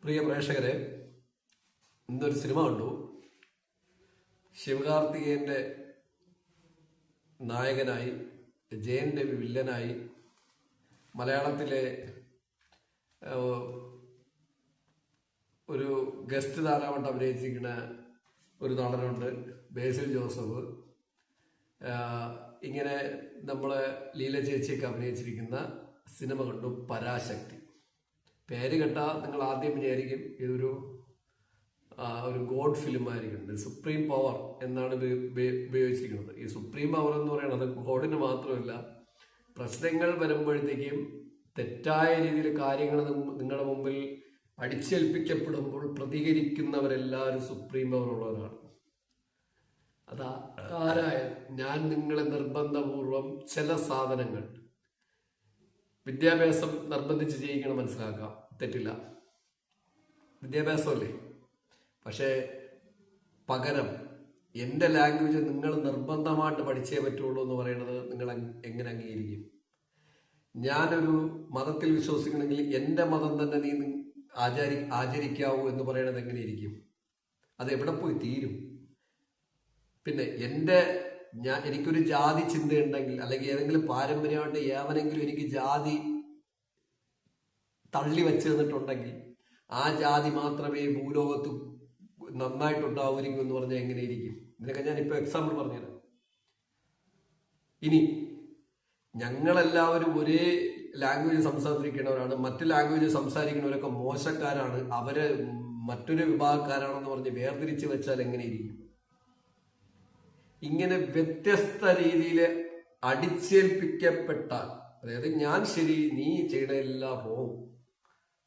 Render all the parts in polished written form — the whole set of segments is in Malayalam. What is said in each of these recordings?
പ്രിയ പ്രേക്ഷകരെ, ഇന്നൊരു സിനിമ കണ്ടു. ശിവകാർത്തികേയന്റെ നായകനായി, ജയൻ രവി വില്ലനായി, മലയാളത്തിലെ ഒരു ഗസ്റ്റ് താരമായിട്ട് അഭിനയിച്ചിരിക്കുന്ന ഒരു നടനുണ്ട്, ബേസിൽ ജോസഫ്. ഇങ്ങനെ നമ്മളെ ലീല ചേച്ചിയൊക്കെ അഭിനയിച്ചിരിക്കുന്ന സിനിമ കണ്ടു, പരാശക്തി. പേര് കേട്ടാൽ നിങ്ങൾ ആദ്യം വിചാരിക്കും ഇതൊരു ഗോഡ് ഫിലിം ആയിരിക്കും. സുപ്രീം പവർ എന്നാണ് ഉപയോഗിച്ചിരിക്കുന്നത്. ഈ സുപ്രീം പവർ എന്ന് പറയുന്നത് ഗോഡിന് മാത്രമല്ല, പ്രശ്നങ്ങൾ വരുമ്പോഴത്തേക്കും തെറ്റായ രീതിയിൽ കാര്യങ്ങൾ നിങ്ങളുടെ മുമ്പിൽ അടിച്ചേൽപ്പിക്കപ്പെടുമ്പോൾ പ്രതികരിക്കുന്നവരെല്ലാവരും സുപ്രീം പവർ ഉള്ളവരാണ്. ഞാൻ നിങ്ങളെ നിർബന്ധപൂർവം ചില സാധനങ്ങൾ, വിദ്യാഭ്യാസം നിർബന്ധിച്ച് ചെയ്യിക്കണം, മനസ്സിലാക്കാം, തെറ്റില്ല, വിദ്യാഭ്യാസമല്ലേ. പക്ഷേ പകരം എൻ്റെ ലാംഗ്വേജ് നിങ്ങൾ നിർബന്ധമായിട്ട് പഠിച്ചേ പറ്റുള്ളൂ എന്ന് പറയുന്നത് നിങ്ങൾ എങ്ങനെ അംഗീകരിക്കും? ഞാനൊരു മതത്തിൽ വിശ്വസിക്കണമെങ്കിൽ എൻ്റെ മതം തന്നെ നീ ആചരിക്കാവൂ എന്ന് പറയുന്നത് എങ്ങനെയിരിക്കും? അത് എവിടെ പോയി തീരും? പിന്നെ എനിക്കൊരു ജാതി ചിന്തയുണ്ടെങ്കിൽ, അല്ലെങ്കിൽ ഏതെങ്കിലും പാരമ്പര്യമായിട്ട് ഏവനെങ്കിലും എനിക്ക് ജാതി തള്ളി വെച്ച് തന്നിട്ടുണ്ടെങ്കിൽ ആ ജാതി മാത്രമേ ഭൂലോകത്ത് നന്നായിട്ടുണ്ടാവുമായിരിക്കും എന്ന് പറഞ്ഞാൽ എങ്ങനെയിരിക്കും? ഇതിനൊക്കെ ഞാനിപ്പോൾ എക്സാമ്പിൾ പറഞ്ഞുതരാം. ഇനി ഞങ്ങളെല്ലാവരും ഒരേ ലാംഗ്വേജ് സംസാരിക്കുന്നവരാണ്, മറ്റു ലാംഗ്വേജ് സംസാരിക്കുന്നവരൊക്കെ മോശക്കാരാണ്, അവര് മറ്റൊരു വിഭാഗക്കാരാണെന്ന് പറഞ്ഞ് വേർതിരിച്ച് വെച്ചാൽ എങ്ങനെയിരിക്കും? ഇങ്ങനെ വ്യത്യസ്ത രീതിയിൽ അടിച്ചേൽപ്പിക്കപ്പെട്ടാൽ, അതായത് ഞാൻ ശരി, നീ ചെയ്യണ എല്ലാം റോങ്,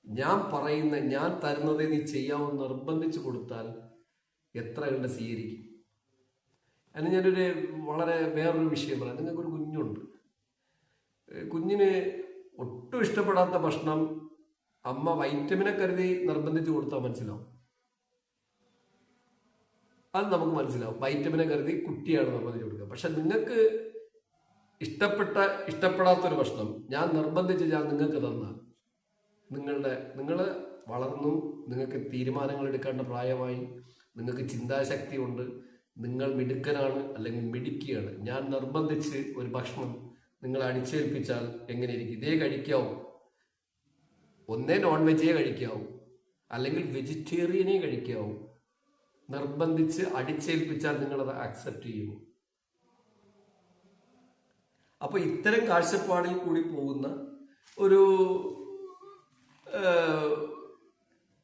ഞാൻ തരുന്നതേ നീ ചെയ്യാമെന്ന് നിർബന്ധിച്ചു കൊടുത്താൽ എത്ര കണ്ട് സ്വീകരിക്കും? അതിന് ഞാനൊരു വേറൊരു വിഷയം പറയാം. നിങ്ങൾക്കൊരു കുഞ്ഞുണ്ട്, കുഞ്ഞിന് ഒട്ടും ഇഷ്ടപ്പെടാത്ത ഭക്ഷണം അമ്മ വൈറ്റമിനെ കരുതി നിർബന്ധിച്ചു കൊടുത്താൽ മനസ്സിലാവും. അത് നമുക്ക് മനസ്സിലാവും, വൈറ്റമിനെ കരുതി കുട്ടിയാണ് നിർബന്ധിച്ചു കൊടുക്കുക. പക്ഷെ നിങ്ങൾക്ക് ഇഷ്ടപ്പെടാത്തൊരു ഭക്ഷണം ഞാൻ നിർബന്ധിച്ച് നിങ്ങൾക്ക് തന്നാൽ നിങ്ങൾ വളർന്നു, നിങ്ങൾക്ക് തീരുമാനങ്ങൾ എടുക്കേണ്ട പ്രായമായി, നിങ്ങൾക്ക് ചിന്താശക്തി ഉണ്ട്, നിങ്ങൾ മിടുക്കനാണ് അല്ലെങ്കിൽ മിടുക്കിയാണ്. ഞാൻ നിർബന്ധിച്ച് ഒരു ഭക്ഷണം നിങ്ങൾ അടിച്ചേൽപ്പിച്ചാൽ എങ്ങനെയിരിക്കും? ഇതേ കഴിക്കാവൂ, ഒന്നേ നോൺ വെജേ കഴിക്കാവൂ, അല്ലെങ്കിൽ വെജിറ്റേറിയനേ കഴിക്കാവൂ. നിർബന്ധിച്ച് അടിച്ചേൽപ്പിച്ചാൽ നിങ്ങളത് അക്സെപ്റ്റ് ചെയ്യുമോ? അപ്പൊ ഇത്തരം കാഴ്ചപ്പാടിൽ കൂടി പോകുന്ന ഒരു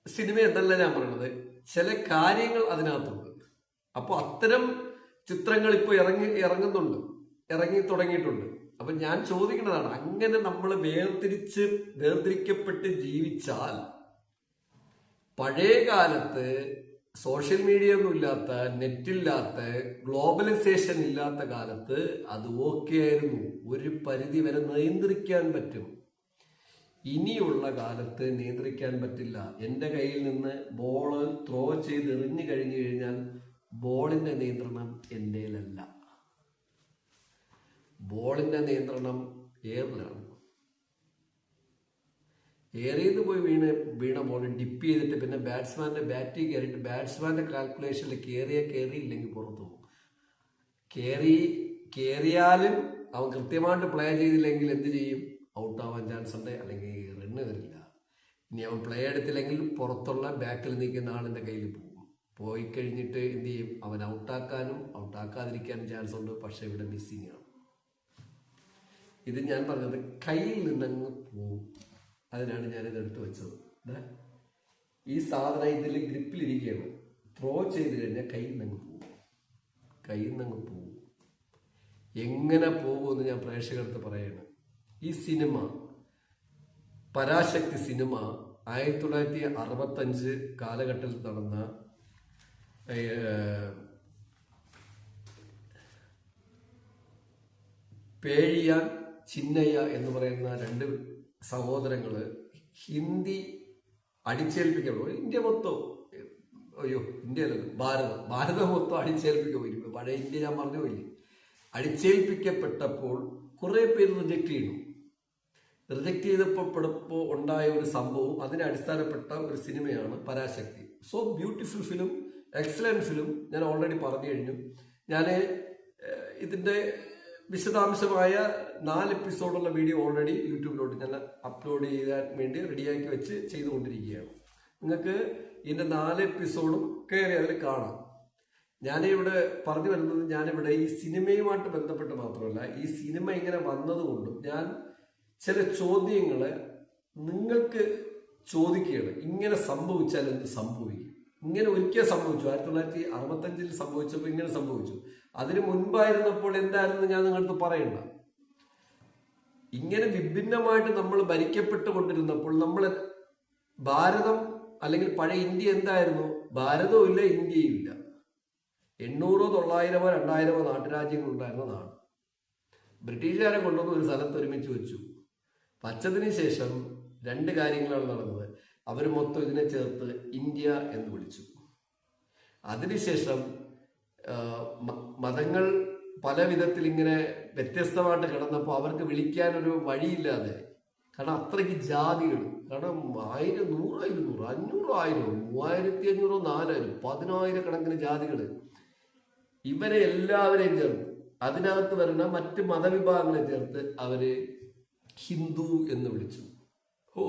സിനിമ എന്നല്ല ഞാൻ പറയുന്നത്, ചില കാര്യങ്ങൾ അതിനകത്തുണ്ട്. അപ്പോൾ അത്തരം ചിത്രങ്ങൾ ഇപ്പോൾ ഇറങ്ങി തുടങ്ങിയിട്ടുണ്ട്. അപ്പൊ ഞാൻ ചോദിക്കുന്നതാണ്, അങ്ങനെ നമ്മൾ വേർതിരിക്കപ്പെട്ട് ജീവിച്ചാൽ, പഴയ കാലത്ത് സോഷ്യൽ മീഡിയ ഒന്നും ഇല്ലാത്ത, നെറ്റില്ലാത്ത, ഗ്ലോബലൈസേഷൻ ഇല്ലാത്ത കാലത്ത് അത് ഓക്കെ ആയിരുന്നു, ഒരു പരിധി വരെ നിയന്ത്രിക്കാൻ പറ്റും. ഇനിയുള്ള കാലത്ത് നിയന്ത്രിക്കാൻ പറ്റില്ല. എൻ്റെ കയ്യിൽ നിന്ന് ബോള് ത്രോ ചെയ്ത് എറിഞ്ഞു കഴിഞ്ഞാൽ ബോളിന്റെ നിയന്ത്രണം എൻ്റെയിലല്ല, ബോളിന്റെ നിയന്ത്രണം എയറിലാണ്. ഏറിയത് പോയി വീണ ബോൾ ഡിപ്പ് ചെയ്തിട്ട് പിന്നെ ബാറ്റ്സ്മാന്റെ ബാറ്റിൽ കയറിയിട്ട് ബാറ്റ്സ്മാന്റെ കാൽക്കുലേഷനിൽ കയറിയില്ലെങ്കിൽ പുറത്തു പോകും. കയറിയാലും അവൻ കൃത്യമായിട്ട് പ്ലേ ചെയ്തില്ലെങ്കിൽ എന്ത് ചെയ്യും? ഔട്ടാവാൻ ചാൻസ് ഉണ്ട്, അല്ലെങ്കിൽ റണ്ണ് വരില്ല. ഇനി അവൻ പ്ലേ എടുത്തില്ലെങ്കിൽ പുറത്തുള്ള ബാക്കിൽ നിൽക്കുന്ന ആളിന്റെ കയ്യിൽ പോകും. പോയി കഴിഞ്ഞിട്ട് എന്ത് ചെയ്യും? അവൻ ഔട്ടാക്കാനും ഔട്ടാക്കാതിരിക്കാനും ചാൻസ് ഉണ്ട്, പക്ഷെ ഇവിടെ മിസ്സിങ് ആണ്. ഇത് ഞാൻ പറഞ്ഞത് കയ്യിൽ നിന്നങ്ങ് പോവും. അതിനാണ് ഞാനിത് എടുത്തു വെച്ചത്. ഈ സാധനം ഇതിൽ ഗ്രിപ്പിലിരിക്കുകയാണ്, ത്രോ ചെയ്ത് കഴിഞ്ഞാൽ കയ്യിൽ നിന്നങ്ങ് പോവും. എങ്ങനെ പോകുമെന്ന് ഞാൻ പ്രേക്ഷകർക്ക് പറയാണ്. ഈ സിനിമ, പരാശക്തി സിനിമ 1965 കാലഘട്ടത്തിൽ നടന്ന പേഴിയാൻ ചിന്നയ്യ എന്ന് പറയുന്ന രണ്ട് സഹോദരങ്ങള് ഹിന്ദി അടിച്ചേൽപ്പിക്കപ്പെടും. ഇന്ത്യ മൊത്തം, ഇന്ത്യയിലല്ല, ഭാരതം മൊത്തം അടിച്ചേൽപ്പിക്കപ്പെടും. പഴയ ഇന്ത്യ ഞാൻ പറഞ്ഞു പോയില്ലേ? അടിച്ചേൽപ്പിക്കപ്പെട്ടപ്പോൾ കുറെ പേര് റിജക്ട് ചെയ്യുന്നു. റിജക്ട് ചെയ്തപ്പോൾ ഉണ്ടായ ഒരു സംഭവം, അതിനെ അടിസ്ഥാനപ്പെട്ട ഒരു സിനിമയാണ് Parasakthi. So beautiful film, excellent film. ഞാൻ ഓൾറെഡി പറഞ്ഞു കഴിഞ്ഞു. ഞാൻ ഇതിന്റെ വിശദാംശമായ 4 എപ്പിസോഡുള്ള വീഡിയോ ഓൾറെഡി യൂട്യൂബിലോട്ട് ഞാൻ അപ്ലോഡ് ചെയ്യാൻ വേണ്ടി റെഡിയാക്കി വെച്ച് ചെയ്തുകൊണ്ടിരിക്കുകയാണ്. നിങ്ങൾക്ക് ഇതിന്റെ 4 എപ്പിസോഡും കയറി അതിൽ കാണാം. ഞാനിവിടെ പറഞ്ഞു വരുന്നത്, ഞാനിവിടെ ഈ സിനിമയുമായിട്ട് ബന്ധപ്പെട്ട് മാത്രമല്ല, ഈ സിനിമ ഇങ്ങനെ വന്നതുകൊണ്ടും ഞാൻ ചില ചോദ്യങ്ങള് നിങ്ങൾക്ക് ചോദിക്കുകയാണ്. ഇങ്ങനെ സംഭവിച്ചാൽ എന്ത് സംഭവിക്കും? ഇങ്ങനെ ഒരിക്കൽ സംഭവിച്ചു, 1965 സംഭവിച്ചപ്പോൾ ഇങ്ങനെ സംഭവിച്ചു. അതിന് മുൻപായിരുന്നപ്പോൾ എന്തായിരുന്നു ഞാൻ നിങ്ങളടുത്ത് പറയണ്ട. ഇങ്ങനെ വിഭിന്നമായിട്ട് നമ്മൾ ഭരിക്കപ്പെട്ടുകൊണ്ടിരുന്നപ്പോൾ നമ്മൾ ഭാരതം അല്ലെങ്കിൽ പഴയ ഇന്ത്യ എന്തായിരുന്നു? ഭാരതവും ഇല്ല, ഇന്ത്യയും ഇല്ല. 800, 900, 2000 നാട്ടുരാജ്യങ്ങൾ ഉണ്ടായിരുന്ന നാട്. ബ്രിട്ടീഷുകാരെ കൊണ്ടുവന്ന് ഒരു സ്ഥലത്ത് ഒരുമിച്ച് വെച്ചു. വച്ചതിന് ശേഷം 2 കാര്യങ്ങളാണ് നടന്നത്. അവർ മൊത്തം ഇതിനെ ചേർത്ത് ഇന്ത്യ എന്ന് വിളിച്ചു. അതിനുശേഷം മതങ്ങൾ പല വിധത്തിൽ ഇങ്ങനെ വ്യത്യസ്തമായിട്ട് കിടന്നപ്പോൾ അവർക്ക് വിളിക്കാനൊരു വഴിയില്ലാതെ, കാരണം അത്രയ്ക്ക് ജാതികൾ, കാരണം 1000, 100, 200, 500, 1000, 3500, 4000, 10,000 കണക്കിന് ജാതികൾ. ഇവരെ എല്ലാവരെയും ചേർത്ത് അതിനകത്ത് വരുന്ന മറ്റ് മതവിഭാഗങ്ങളെ ചേർത്ത് അവര് ഹിന്ദു എന്ന് വിളിച്ചു. ഓ,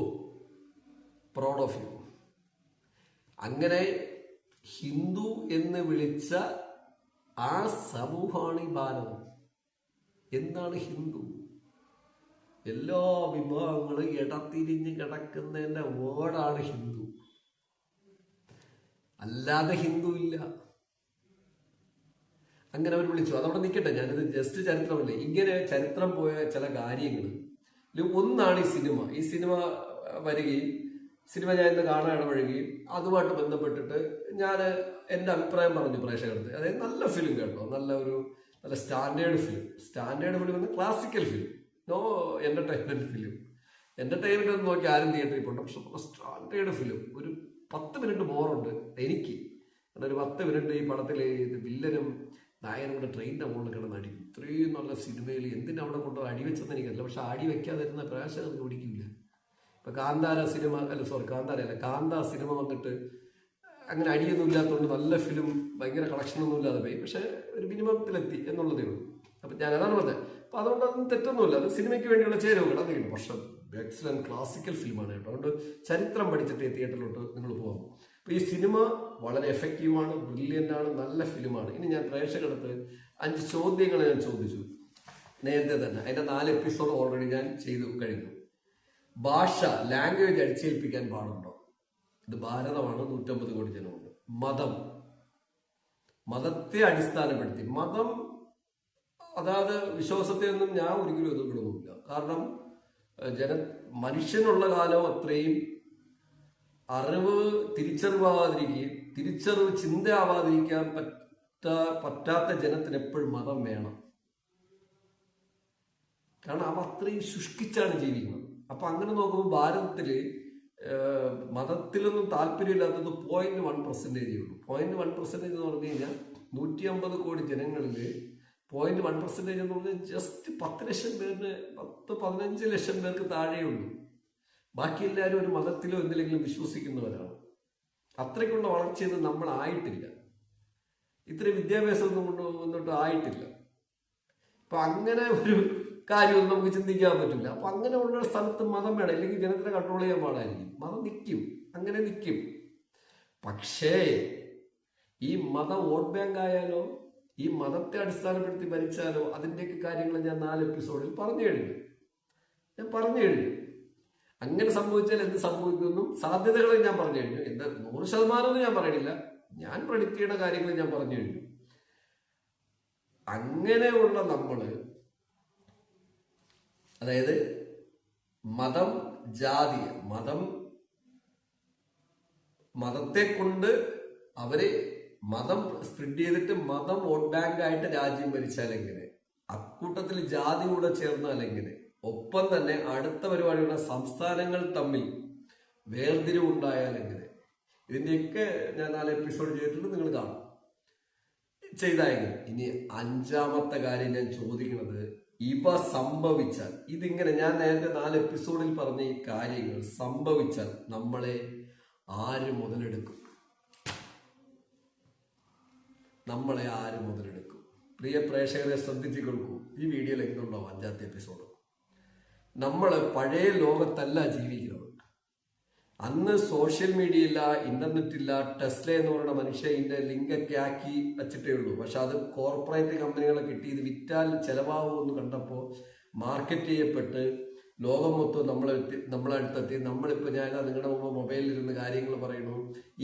പ്രൗഡ് ഓഫ് യു. അങ്ങനെ ഹിന്ദു എന്ന് വിളിച്ച ആ സമൂഹമാണ് ഈ ഭാരതം. എന്താണ് ഹിന്ദു? എല്ലാ വിഭാഗങ്ങളും ഇടതിരിഞ്ഞ് കിടക്കുന്നതിന്റെ വേർഡാണ് ഹിന്ദു. അല്ലാതെ ഹിന്ദു ഇല്ല. അങ്ങനെ അവർ വിളിച്ചു. അതവിടെ നിൽക്കട്ടെ, ഞാനിത് ജസ്റ്റ് ചരിത്രമല്ലേ. ഇങ്ങനെ ചരിത്രം പോയ ചില കാര്യങ്ങൾ ഒന്നാണ് ഈ സിനിമ. ഈ സിനിമ വരികയും സിനിമ ഞാൻ ഇന്ന് കാണാൻ ഇടപഴകുകയും അതുമായിട്ട് ബന്ധപ്പെട്ടിട്ട് ഞാൻ എൻ്റെ അഭിപ്രായം പറഞ്ഞു പ്രേക്ഷകർക്ക്. അതായത് നല്ല ഫിലിം കേട്ടോ, നല്ല സ്റ്റാൻഡേർഡ് ഫിലിം. സ്റ്റാൻഡേർഡ് ഫിലിം എന്ന് classical film, no entertainment film. Entertainment എന്ന് നോക്കി ആരും തിയേറ്ററിൽ പോകണ്ട, പക്ഷെ സ്റ്റാൻഡേർഡ് ഫിലിം. ഒരു 10 മിനിറ്റ് ബോറുണ്ട് എനിക്ക്. ഒരു 10 മിനിറ്റ് ഈ പടത്തിൽ വില്ലനും നായനും കൂടെ ട്രെയിനിന്റെ മുകളിൽ കിടന്ന് അടിക്കും. ഇത്രയും നല്ല സിനിമയിൽ എന്തിനാ അവിടെ കൊണ്ട് അടിവെച്ചെന്ന് എനിക്കറിയില്ല. പക്ഷെ അടി വെക്കാതിരുന്ന പ്രേക്ഷകർക്ക് പിടിക്കില്ല. ഇപ്പൊ കാന്താര സിനിമ വന്നിട്ട് അങ്ങനെ അടിയൊന്നും ഇല്ലാത്തതുകൊണ്ട് നല്ല ഫിലിം, ഭയങ്കര കളക്ഷനൊന്നും ഇല്ലാതെ പോയി. പക്ഷെ ഒരു മിനിമത്തിലെത്തി എന്നുള്ളതേ ഉള്ളൂ. അപ്പൊ ഞാൻ അതാണ് പറഞ്ഞത്. അപ്പൊ അതുകൊണ്ട് അതൊന്നും തെറ്റൊന്നുമില്ല. അത് സിനിമയ്ക്ക് വേണ്ടിയുള്ള ചേരുവകൾ അതൊക്കെയുണ്ട്. പക്ഷെ എക്സലന്റ് ക്ലാസിക്കൽ ഫിലിമാണ് കേട്ടോ. അതുകൊണ്ട് ചരിത്രം പഠിച്ചിട്ട് തിയേറ്ററിലോട്ട് നിങ്ങൾ പോകാം. അപ്പൊ ഈ സിനിമ വളരെ എഫക്റ്റീവാണ്, ബ്രില്യൻ്റ് ആണ്, നല്ല ഫിലിമാണ്. ഇനി ഞാൻ പ്രേക്ഷകർക്ക് 5 ചോദ്യങ്ങൾ ഞാൻ ചോദിച്ചു നേരത്തെ തന്നെ. അതിന്റെ 4 എപ്പിസോഡ് ഓൾറെഡി ഞാൻ ചെയ്തു കഴിഞ്ഞു. ഭാഷ, ലാംഗ്വേജ് അടിച്ചേൽപ്പിക്കാൻ പാടുണ്ടോ? ഇത് ഭാരതമാണ്, 150 കോടി ജനമുണ്ട്. മതത്തെ അടിസ്ഥാനപ്പെടുത്തി, മതം അതായത് വിശ്വാസത്തെ ഒന്നും ഞാൻ ഒരിക്കലും എതിർക്കണമെന്നില്ല. കാരണം മനുഷ്യനുള്ള കാലം അത്രയും അറിവ് തിരിച്ചറിവ് ചിന്തയാവാതിരിക്കാൻ പറ്റാത്ത ജനത്തിന് എപ്പോഴും മതം വേണം. കാരണം അവ അത്രയും ശുഷ്കിച്ചാണ് ജീവിക്കുന്നത്. അപ്പൊ അങ്ങനെ നോക്കുമ്പോൾ ഭാരതത്തില് മതത്തിലൊന്നും താല്പര്യമില്ലാത്തത് 0.1% ഉള്ളൂ. 0.1% എന്ന് പറഞ്ഞു കഴിഞ്ഞാൽ 150 കോടി ജനങ്ങളില് 0.1% എന്ന് പറഞ്ഞാൽ ജസ്റ്റ് 10 ലക്ഷം പേരിന് 10-15 ലക്ഷം പേർക്ക് താഴെയുള്ളൂ. ബാക്കി എല്ലാവരും ഒരു മതത്തിലോ എന്തിലെങ്കിലും വിശ്വസിക്കുന്നവരാണ്. അത്രയ്ക്കുള്ള വളർച്ചയൊന്നും നമ്മൾ ആയിട്ടില്ല. ഇത്രയും വിദ്യാഭ്യാസമൊന്നും കൊണ്ടുവന്നിട്ട് ആയിട്ടില്ല. അപ്പൊ അങ്ങനെ ഒരു കാര്യമൊന്നും നമുക്ക് ചിന്തിക്കാൻ പറ്റില്ല. അപ്പൊ അങ്ങനെ ഉള്ള സ്ഥലത്ത് മതം വേണം, ഇല്ലെങ്കിൽ ജനത്തിനെ കൺട്രോൾ ചെയ്യാൻ പാടായിരിക്കും. മതം നിൽക്കും, അങ്ങനെ നിൽക്കും. പക്ഷേ ഈ മതം വോട്ട് ബാങ്ക് ആയാലോ, ഈ മതത്തെ അടിസ്ഥാനപ്പെടുത്തി ഭരിച്ചാലോ, അതിൻ്റെയൊക്കെ കാര്യങ്ങൾ ഞാൻ 4 എപ്പിസോഡിൽ പറഞ്ഞു കഴിഞ്ഞു. അങ്ങനെ സംഭവിച്ചാൽ എന്ത് സംഭവിക്കുമെന്നും സാധ്യതകൾ ഞാൻ പറഞ്ഞു കഴിഞ്ഞു. എന്ത് 100% ഞാൻ പറയണില്ല, ഞാൻ പ്രഡിക്റ്റ് ചെയ്യുന്ന കാര്യങ്ങൾ ഞാൻ പറഞ്ഞു കഴിഞ്ഞു. അങ്ങനെയുള്ള നമ്മള്, അതായത് മതം, ജാതി, മതത്തെ കൊണ്ട് മതം സ്പ്രെഡ് ചെയ്തിട്ട് മതം വോട്ട് ബാങ്ക് ആയിട്ട് രാജ്യം ഭരിച്ചാൽ എങ്ങനെ, അക്കൂട്ടത്തിൽ ജാതി കൂടെ ചേർന്നാൽ എങ്ങനെ, ഒപ്പം തന്നെ അടുത്ത പരിപാടിയുള്ള സംസ്ഥാനങ്ങൾ തമ്മിൽ വേർതിരിവുണ്ടായാൽ എങ്ങനെ, ഇതിന്റെയൊക്കെ ഞാൻ 4 എപ്പിസോഡ് ചെയ്തിട്ടുണ്ട്, നിങ്ങൾ കാണും. ചെയ്തായെങ്കിൽ. ഇനി 5ാമത്തെ കാര്യം ഞാൻ ചോദിക്കുന്നത്, ഇവ സംഭവിച്ചാൽ, ഇതിങ്ങനെ ഞാൻ നേരത്തെ 4 എപ്പിസോഡിൽ പറഞ്ഞ ഈ കാര്യങ്ങൾ സംഭവിച്ചാൽ നമ്മളെ ആര് മുതലെടുക്കും? നമ്മളെ ആര് മുതലെടുക്കും? പ്രിയ പ്രേക്ഷകരെ ശ്രദ്ധിച്ചു കേൾക്കൂ. ഈ വീഡിയോയിൽ എന്തുണ്ടാവും 5ാമത്തെ എപ്പിസോഡ്. നമ്മൾ പഴയ ലോകത്തല്ല ജീവിക്കുന്നത്. അന്ന് സോഷ്യൽ മീഡിയ ഇല്ല, ഇന്റർനെറ്റ് ഇല്ല. ടെസ്ല എന്ന് പറയുന്ന മനുഷ്യ ഇതിന്റെ ലിങ്കൊക്കെ ആക്കി വെച്ചിട്ടേ ഉള്ളൂ. പക്ഷെ അത് കോർപ്പറേറ്റ് കമ്പനികളെ കിട്ടി ഇത് വിറ്റാൽ ചെലവാകുമെന്ന് കണ്ടപ്പോൾ മാർക്കറ്റ് ചെയ്യപ്പെട്ട് ലോകം മൊത്തം നമ്മളടുത്തെത്തി. നമ്മളിപ്പോൾ ഞാൻ നിങ്ങളുടെ മുമ്പ് മൊബൈലിൽ ഇരുന്ന് കാര്യങ്ങൾ പറയുന്നു.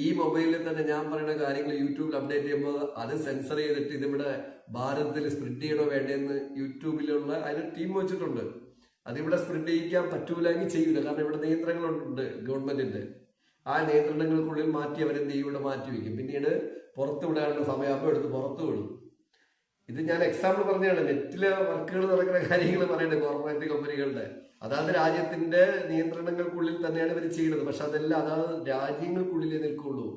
ഈ മൊബൈലിൽ തന്നെ ഞാൻ പറയുന്ന കാര്യങ്ങൾ യൂട്യൂബിൽ അപ്ഡേറ്റ് ചെയ്യുമ്പോൾ അത് സെൻസർ ചെയ്തിട്ട് ഇതിവിടെ ഭാരതത്തിൽ സ്പ്രെഡ് ചെയ്യണോ വേണ്ടതെന്ന് യൂട്യൂബിലുള്ള അതിന് ടീം വെച്ചിട്ടുണ്ട്. അതിവിടെ സ്പ്രെഡ് ചെയ്യിക്കാൻ പറ്റൂലെങ്കിൽ ചെയ്യൂല. കാരണം ഇവിടെ നിയന്ത്രണങ്ങളുണ്ട് ഗവൺമെന്റിന്റെ. ആ നിയന്ത്രണങ്ങൾക്കുള്ളിൽ മാറ്റി അവരെന്ത് ചെയ്യും, ഇവിടെ മാറ്റി വയ്ക്കും. പിന്നീട് പുറത്തു വിടാനുള്ള സമയമാകുമ്പോൾ എടുത്ത് പുറത്തു വിടും. ഇത് ഞാൻ എക്സാമ്പിൾ പറഞ്ഞതാണ്. നെറ്റിലെ വർക്കുകൾ നടക്കുന്ന കാര്യങ്ങൾ പറയണ്ടേ കോർപ്പറേറ്റ് കമ്പനികളുടെ. അതായത് രാജ്യത്തിന്റെ നിയന്ത്രണങ്ങൾക്കുള്ളിൽ തന്നെയാണ് ഇവർ ചെയ്യുന്നത്. പക്ഷെ അതെല്ലാം അതായത് രാജ്യങ്ങൾക്കുള്ളിലേ നിൽക്കുള്ളൂ,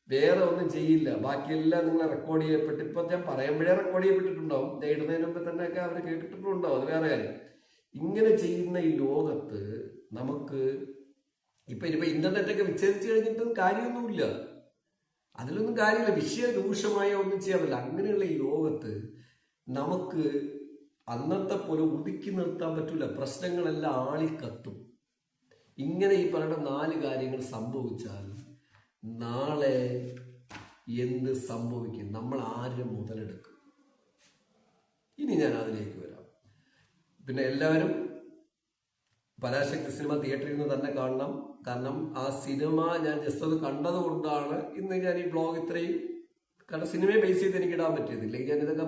വേറെ ഒന്നും ചെയ്യില്ല. ബാക്കിയെല്ലാം നിങ്ങൾ റെക്കോർഡ് ചെയ്യപ്പെട്ട്, ഇപ്പൊ ഞാൻ പറയുമ്പോഴേ റെക്കോർഡ് ചെയ്യപ്പെട്ടിട്ടുണ്ടാവും. ഇടുന്നതിന് മുമ്പ് തന്നെയൊക്കെ അവർ കേട്ടിട്ടുണ്ടാവും. അത് വേറെ കാര്യം. ഇങ്ങനെ ചെയ്യുന്ന ഈ ലോകത്ത് നമുക്ക് ഇപ്പൊ ഇന്റർനെറ്റൊക്കെ വിച്ഛേദിച്ചു കഴിഞ്ഞിട്ടും കാര്യമൊന്നുമില്ല. അതിലൊന്നും കാര്യമില്ല. വിഷയ രൂക്ഷമായ ഒന്നും ചെയ്യാൻ പറ്റില്ല. അങ്ങനെയുള്ള ഈ ലോകത്ത് നമുക്ക് അന്നത്തെ പോലെ ഒതുക്കി നിർത്താൻ പറ്റൂല. പ്രശ്നങ്ങളെല്ലാം ആളിക്കത്തും. ഇങ്ങനെ ഈ പറയുന്ന 4 കാര്യങ്ങൾ സംഭവിച്ചാൽ നാളെ എന്ത് സംഭവിക്കും? നമ്മൾ ആരും മുതലെടുക്കും? ഇനി ഞാൻ അതിലേക്ക് വരാം. പിന്നെ എല്ലാവരും പരാശക്തി സിനിമ തിയേറ്ററിൽ നിന്ന് തന്നെ കാണണം. കാരണം ആ സിനിമ ഞാൻ ജസ്റ്റ് അത് കണ്ടത് കൊണ്ടാണ് ഇന്ന് ഞാൻ ഈ ബ്ലോഗ് ഇത്രയും, കാരണം സിനിമയെ ബേസ് ചെയ്ത് എനിക്ക് ഇടാൻ പറ്റിയത്. ഇല്ലെങ്കിൽ ഞാനിതൊക്കെ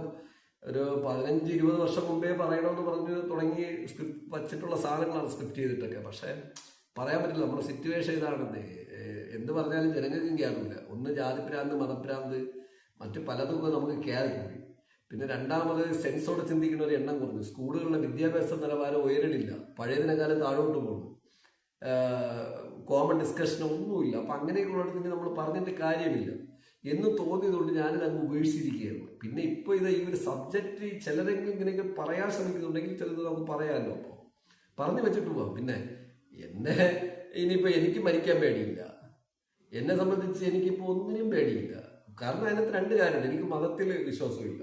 ഒരു 15-20 വർഷം മുമ്പേ പറയണമെന്ന് പറഞ്ഞ് തുടങ്ങി സ്ക്രിപ്റ്റ് വച്ചിട്ടുള്ള സാധനങ്ങളാണ് സ്ക്രിപ്റ്റ് ചെയ്തിട്ടൊക്കെ. പക്ഷെ പറയാൻ പറ്റില്ല, നമ്മുടെ സിറ്റുവേഷൻ ഇതാണെന്ന്. എന്ത് പറഞ്ഞാലും ജനങ്ങൾക്കും കയറില്ല. ഒന്ന് ജാതിഭ്രാന്ത്, മതഭ്രാന്ത്, മറ്റു പലതും നമുക്ക് കയറിപ്പോയി. പിന്നെ രണ്ടാമത് സെൻസോടെ ചിന്തിക്കുന്ന ഒരു എണ്ണം കുറഞ്ഞു. സ്കൂളുകളിലെ വിദ്യാഭ്യാസ നിലവാരം ഉയരണില്ല, പഴയതിനെക്കാലം താഴോട്ട് പോകുന്നു. കോമൺ ഡിസ്കഷൻ ഒന്നുമില്ല. അപ്പൊ അങ്ങനെയൊക്കെയുള്ളതിന് നമ്മൾ പറഞ്ഞിട്ട് കാര്യമില്ല എന്ന് തോന്നിയതുകൊണ്ട് ഞാനിത് അങ്ങ് ഉപേക്ഷിച്ചിരിക്കുകയായിരുന്നു. പിന്നെ ഇപ്പൊ ഇത് ഈ ഒരു സബ്ജക്റ്റ് ചിലരെങ്കിലും ഇങ്ങനെയൊക്കെ പറയാൻ ശ്രമിക്കുന്നുണ്ടെങ്കിൽ ചിലത് നമുക്ക് പറയാമല്ലോ. അപ്പോൾ പറഞ്ഞു വെച്ചിട്ട് പോവാം. പിന്നെ എന്നെ ഇനിയിപ്പോ എനിക്ക് മരിക്കാൻ പേടിയില്ല. എന്നെ സംബന്ധിച്ച് എനിക്കിപ്പോ ഒന്നിനും പേടിയില്ല. കാരണം അതിനകത്ത് 2 കാര്യമുണ്ട്. എനിക്ക് മതത്തിൽ വിശ്വാസമില്ല,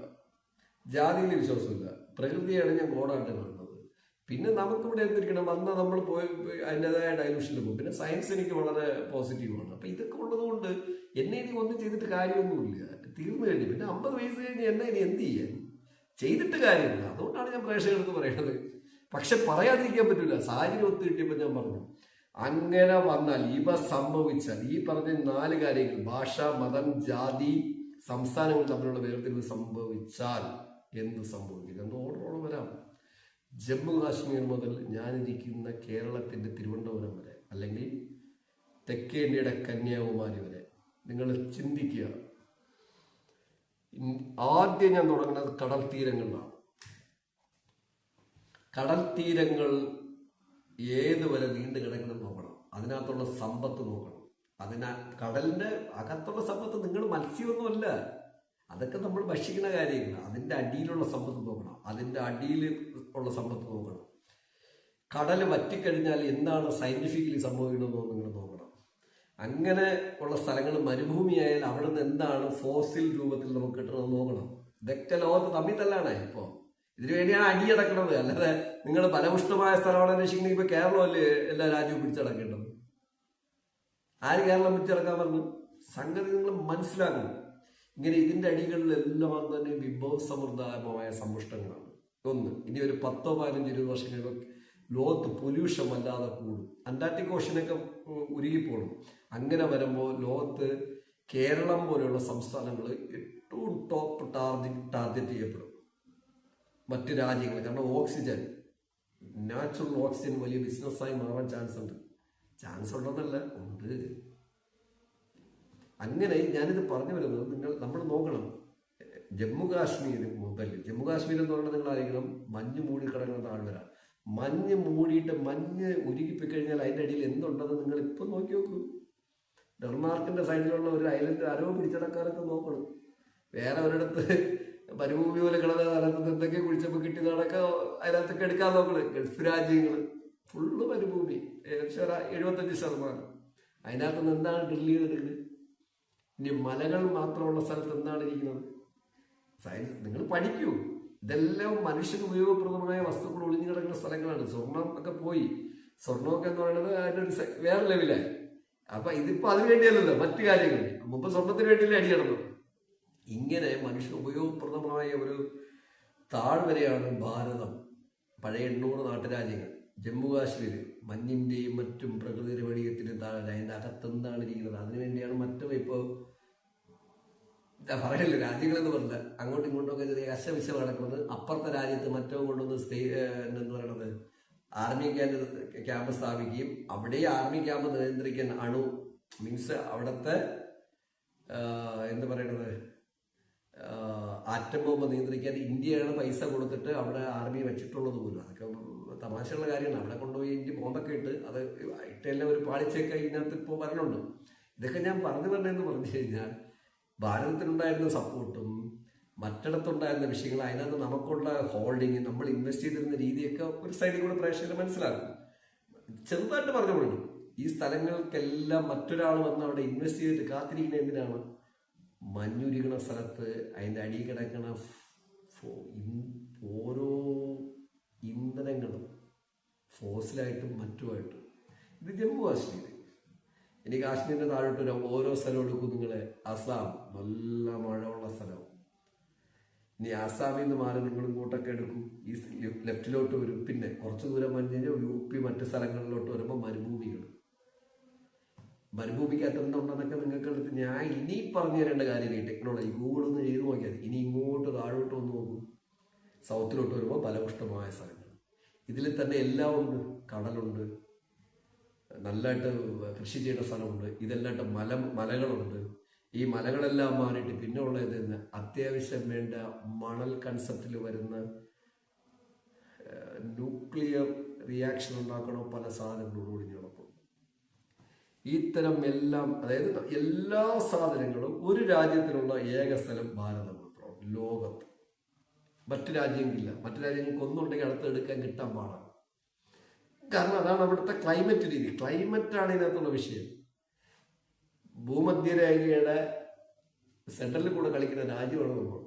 ജാതിയിൽ വിശ്വാസമില്ല. പ്രകൃതിയാണ് ഞാൻ ഗോഡായിട്ട് കാണുന്നത്. പിന്നെ നമുക്കിവിടെ എന്തിരിക്കണം, വന്നാൽ നമ്മൾ പോയി അതിൻ്റെതായ ഡൈലൂഷനിൽ പോകും. പിന്നെ സയൻസ് എനിക്ക് വളരെ പോസിറ്റീവാണ്. അപ്പൊ ഇതൊക്കെ ഉള്ളതുകൊണ്ട് എന്നെ ഇനി ഒന്നും ചെയ്തിട്ട് കാര്യമൊന്നുമില്ല. തീർന്നു കഴിഞ്ഞു. പിന്നെ 50 വയസ്സ് കഴിഞ്ഞ് എന്നെ ഇനി എന്ത് ചെയ്യാൻ? ചെയ്തിട്ട് കാര്യമില്ല. അതുകൊണ്ടാണ് ഞാൻ പ്രേക്ഷകർക്ക് പറയുന്നത്. പക്ഷെ പറയാതിരിക്കാൻ പറ്റില്ല. സാഹചര്യം ഒത്തു കിട്ടിയപ്പോൾ ഞാൻ പറഞ്ഞു, അങ്ങനെ വന്നാൽ, ഇവ സംഭവിച്ചാൽ, ഈ പറഞ്ഞ 4 കാര്യങ്ങൾ, ഭാഷ, മതം, ജാതി, സംസ്ഥാനങ്ങൾ തമ്മിലുള്ള വേർതിരിവ് സംഭവിച്ചാൽ എന്ത് സംഭവിക്കും? എന്ത് ഓർഡറോളം വരാം. ജമ്മു കാശ്മീർ മുതൽ ഞാനിരിക്കുന്ന കേരളത്തിന്റെ തിരുവനന്തപുരം വരെ, അല്ലെങ്കിൽ തെക്കേ ഇന്ത്യയുടെ കന്യാകുമാരി വരെ നിങ്ങൾ ചിന്തിക്കുക. ആദ്യം ഞാൻ തുടങ്ങുന്നത് കടൽ തീരങ്ങളിലാണ്. കടൽ തീരങ്ങൾ ഏതുവരെ നീണ്ടു കിടക്കണം നോക്കണം. അതിനകത്തുള്ള സമ്പത്ത് നോക്കണം. കടലിന്റെ അകത്തുള്ള സമ്പത്ത് നിങ്ങൾ മത്സ്യമൊന്നുമല്ല, അതൊക്കെ നമ്മൾ ഭക്ഷിക്കുന്ന കാര്യങ്ങളാണ്. അതിന്റെ അടിയിലുള്ള സമ്പത്ത് നോക്കണം. അതിന്റെ അടിയിൽ ഉള്ള സമ്പത്ത് നോക്കണം. കടൽ വറ്റിക്കഴിഞ്ഞാൽ എന്താണ് സയന്റിഫിക്കലി സംഭവിക്കണമെന്ന് നിങ്ങൾ നോക്കണം. അങ്ങനെ ഉള്ള സ്ഥലങ്ങൾ മരുഭൂമിയായാൽ അവിടെ നിന്ന് എന്താണ് ഫോസിൽ രൂപത്തിൽ നമുക്ക് കിട്ടണമെന്ന് നോക്കണം. ഇതൊക്കെ ലോകത്ത് തമ്മിൽ തല്ലാണ് ഇപ്പോ. ഇതിനു വേണ്ടിയാണ് അടിയടക്കുന്നത്. അല്ലാതെ നിങ്ങൾ ഫലപുഷ്ടമായ സ്ഥലമാണ് അന്വേഷിക്കുന്നത്. ഇപ്പൊ കേരളമല്ലേ എല്ലാ രാജ്യവും പിടിച്ചടക്കേണ്ടത്? ആര് കേരളം പിടിച്ചടക്കാൻ പറഞ്ഞു? സംഗതി നിങ്ങൾ മനസ്സിലാക്കണം. ഇങ്ങനെ ഇതിന്റെ അടികളിലെല്ലാം തന്നെ വിഭവസമൃദ്ധമായ സമ്പുഷ്ടങ്ങളാണ്. ഒന്ന്, ഇനി ഒരു 10-15-20 വർഷം കഴിയുമ്പോൾ ലോകത്ത് പൊല്യൂഷൻ വല്ലാതെ കൂടും. അന്റാർട്ടിക് ഓഷനൊക്കെ ഉരുകിപ്പോകും. അങ്ങനെ വരുമ്പോൾ ലോകത്ത് കേരളം പോലെയുള്ള സംസ്ഥാനങ്ങൾ ഏറ്റവും ടോപ്പ് ടാർഗറ്റ് ചെയ്യപ്പെടും മറ്റ് രാജ്യങ്ങൾ. കാരണം ഓക്സിജൻ, നാച്ചുറൽ ഓക്സിജൻ വലിയ ബിസിനസ്സായി മാറാൻ ചാൻസ് ഉണ്ട്. ചാൻസ് ഉണ്ടെന്നല്ല, ഉണ്ട്. അങ്ങനെ ഞാനിത് പറഞ്ഞു വരുന്നത് നമ്മൾ നോക്കണം. ജമ്മു കാശ്മീർ മുതൽ, ജമ്മു കാശ്മീർ എന്ന് പറഞ്ഞാൽ നിങ്ങൾ അറിയണം, മഞ്ഞ് മൂടി കിടക്കുന്ന താഴ്വര. മഞ്ഞ് മൂടിയിട്ട് മഞ്ഞ് ഉരുകിപ്പോയി കഴിഞ്ഞാൽ അതിൻ്റെ അടിയിൽ എന്തുണ്ടെന്ന് നിങ്ങൾ ഇപ്പം നോക്കി നോക്കൂ. ഡെൻമാർക്കിന്റെ സൈഡിലുള്ള ഒരു ഐലൻഡ് ആരോ പിടിച്ചടക്കാനൊക്കെ നോക്കണം. വേറെ ഒരിടത്ത് മരുഭൂമി പോലെ കിടന്ന സ്ഥലത്ത് എന്തൊക്കെ കുഴിച്ചപ്പോൾ കിട്ടിയതാണൊക്കെ അതിനകത്തൊക്കെ എടുക്കാൻ നോക്കണത്. ഗൾഫ് രാജ്യങ്ങൾ ഫുള്ള് മരുഭൂമി, ഏകദേശം 75%. അതിനകത്ത് നിന്ന് എന്താണ് ഡ്രിൽ ചെയ്തെടുക്കുന്നത്? ഇനി മലകൾ മാത്രമുള്ള സ്ഥലത്ത് എന്താണ് ഇരിക്കുന്നത്? സയൻസ് നിങ്ങൾ പഠിക്കൂ. ഇതെല്ലാം മനുഷ്യന് ഉപയോഗപ്രദമായ വസ്തുക്കൾ ഒളിഞ്ഞു കിടക്കുന്ന സ്ഥലങ്ങളാണ്. സ്വർണം ഒക്കെ പോയി, സ്വർണ്ണമൊക്കെ എന്ന് പറയുന്നത് അതിനൊരു വേറെ ലെവലായി. അപ്പൊ ഇതിപ്പോ അതിനു വേണ്ടിയല്ലല്ലോ, മറ്റു കാര്യങ്ങൾ. മുമ്പ് സ്വർണത്തിന് വേണ്ടിയല്ലേ അടി കിടന്നത്. ഇങ്ങനെ മനുഷ്യ ഉപയോഗപ്രദമായ ഒരു താഴ്വരയാണ് ഭാരതം. പഴയ 800 നാട്ടുരാജ്യങ്ങൾ, ജമ്മു കാശ്മീർ മഞ്ഞിന്റെയും മറ്റും പ്രകൃതി രമണീയത്തിനും താഴെ അതിന്റെ അകത്തെന്താണ് ഇരിക്കുന്നത്? അതിനുവേണ്ടിയാണ് മറ്റും ഇപ്പോൾ പറയില്ല രാജ്യങ്ങളെന്ന് പറഞ്ഞാൽ അങ്ങോട്ടും ഇങ്ങോട്ടും ഒക്കെ ചെറിയ കശവിശ നടക്കുന്നത്. അപ്പുറത്തെ രാജ്യത്ത് മറ്റോ കൊണ്ടുവന്ന് എന്ന് പറയണത് ആർമി ക്യാമ്പ് സ്ഥാപിക്കുകയും അവിടെ ആർമി ക്യാമ്പ് നിയന്ത്രിക്കാൻ മീൻസ് അവിടുത്തെ എന്ത് പറയണത് ആറ്റം ബോംബ് നിയന്ത്രിക്കാൻ ഇന്ത്യയാണ് പൈസ കൊടുത്തിട്ട് അവിടെ ആർമി വെച്ചിട്ടുള്ളത് പോലും. അതൊക്കെ തമാശയുള്ള കാര്യമാണ്. അവിടെ കൊണ്ടുപോയി ഇന്ത്യ ബോംബൊക്കെ ഇട്ട് അത് ഇട്ടെല്ലാം ഒരു പാളിച്ചയൊക്കെ ഇതിനകത്ത് ഇപ്പോൾ വരണുണ്ട്. ഇതൊക്കെ ഞാൻ പറഞ്ഞതെന്ന് പറഞ്ഞു കഴിഞ്ഞാൽ ഭാരതത്തിനുണ്ടായിരുന്ന സപ്പോർട്ടും മറ്റിടത്തുണ്ടായിരുന്ന വിഷയങ്ങൾ, അതിനകത്ത് നമുക്കുള്ള ഹോൾഡിങ്, നമ്മൾ ഇൻവെസ്റ്റ് ചെയ്തിരുന്ന രീതിയൊക്കെ ഒരു സൈഡിൽ കൂടെ പ്രേക്ഷകർ മനസ്സിലാക്കും. ചെറുതായിട്ട് പറഞ്ഞു കൊടുക്കും. ഈ സ്ഥലങ്ങൾക്കെല്ലാം മറ്റൊരാൾ വന്ന് അവിടെ ഇൻവെസ്റ്റ് ചെയ്തിട്ട് കാത്തിരിക്കുന്ന എന്തിനാണ്? മഞ്ഞുരുകണ സ്ഥലത്ത് അതിൻ്റെ അടി കിടക്കണ ഓരോ ഇന്ധനങ്ങളും ഫോസിലായിട്ടും മറ്റുമായിട്ടും. ഇത് ജമ്മു കാശ്മീർ. ഇനി കാശ്മീരിന്റെ താഴോട്ട് ഓരോ സ്ഥലം എടുക്കും നിങ്ങളെ. അസാം നല്ല മഴയുള്ള സ്ഥലം. ഇനി ആസാമിൽ നിന്ന് മാറി നിങ്ങൾ ഇങ്ങോട്ടൊക്കെ എടുക്കും, ഈ ലെഫ്റ്റിലോട്ട് വരും. പിന്നെ കുറച്ച് ദൂരം വന്നു കഴിഞ്ഞാൽ UP മറ്റു സ്ഥലങ്ങളിലോട്ട് വരുമ്പോൾ മരുഭൂമികൾ. മരുഭൂമിക്കകത്ത് എന്തുണ്ടെന്നൊക്കെ നിങ്ങൾക്ക് എടുത്ത് ഞാൻ ഇനി പറഞ്ഞു തരേണ്ട കാര്യമില്ല. ടെക്നോളജി ഗൂഗിളൊന്ന് ചെയ്ത് നോക്കിയാൽ ഇനി ഇങ്ങോട്ട് താഴോട്ട് വന്ന് നോക്കും. സൗത്തിലോട്ട് വരുമ്പോൾ ഫലപുഷ്ടമായ സ്ഥലങ്ങൾ. ഇതിൽ തന്നെ എല്ലാം ഉണ്ട്. കടലുണ്ട്, നല്ലതായിട്ട് കൃഷി ചെയ്യുന്ന സ്ഥലമുണ്ട്, ഇതെല്ലായിട്ട് മലകളുണ്ട്. ഈ മലകളെല്ലാം മാറിയിട്ട് പിന്നെ ഉള്ളത് അത്യാവശ്യം വേണ്ട മണൽ കൺസെപ്റ്റിൽ വരുന്ന ന്യൂക്ലിയർ റിയാക്ഷൻ ഉണ്ടാക്കണ പല സാധനങ്ങളും ഒളിഞ്ഞു കിടക്കും. ഇത്തരം എല്ലാം, അതായത് എല്ലാ സാധനങ്ങളും ഒരു രാജ്യത്തിനുള്ള ഏക സ്ഥലം ഭാരതം മാത്രമാണ് ലോകത്ത്. മറ്റു രാജ്യങ്ങളില്ല. മറ്റു രാജ്യങ്ങൾക്ക് ഒന്നുണ്ടെങ്കിൽ അടുത്ത് എടുക്കാൻ കിട്ടാൻ പാടാണ്. കാരണം അതാണ് അവിടുത്തെ ക്ലൈമറ്റ് രീതി. ക്ലൈമറ്റാണ് ഇതിനകത്തുള്ള വിഷയം. ഭൂമധ്യരേഖയുടെ സെൻട്രലിൽ കൂടെ കളിക്കുന്ന രാജ്യമാണ് നമ്മൾ.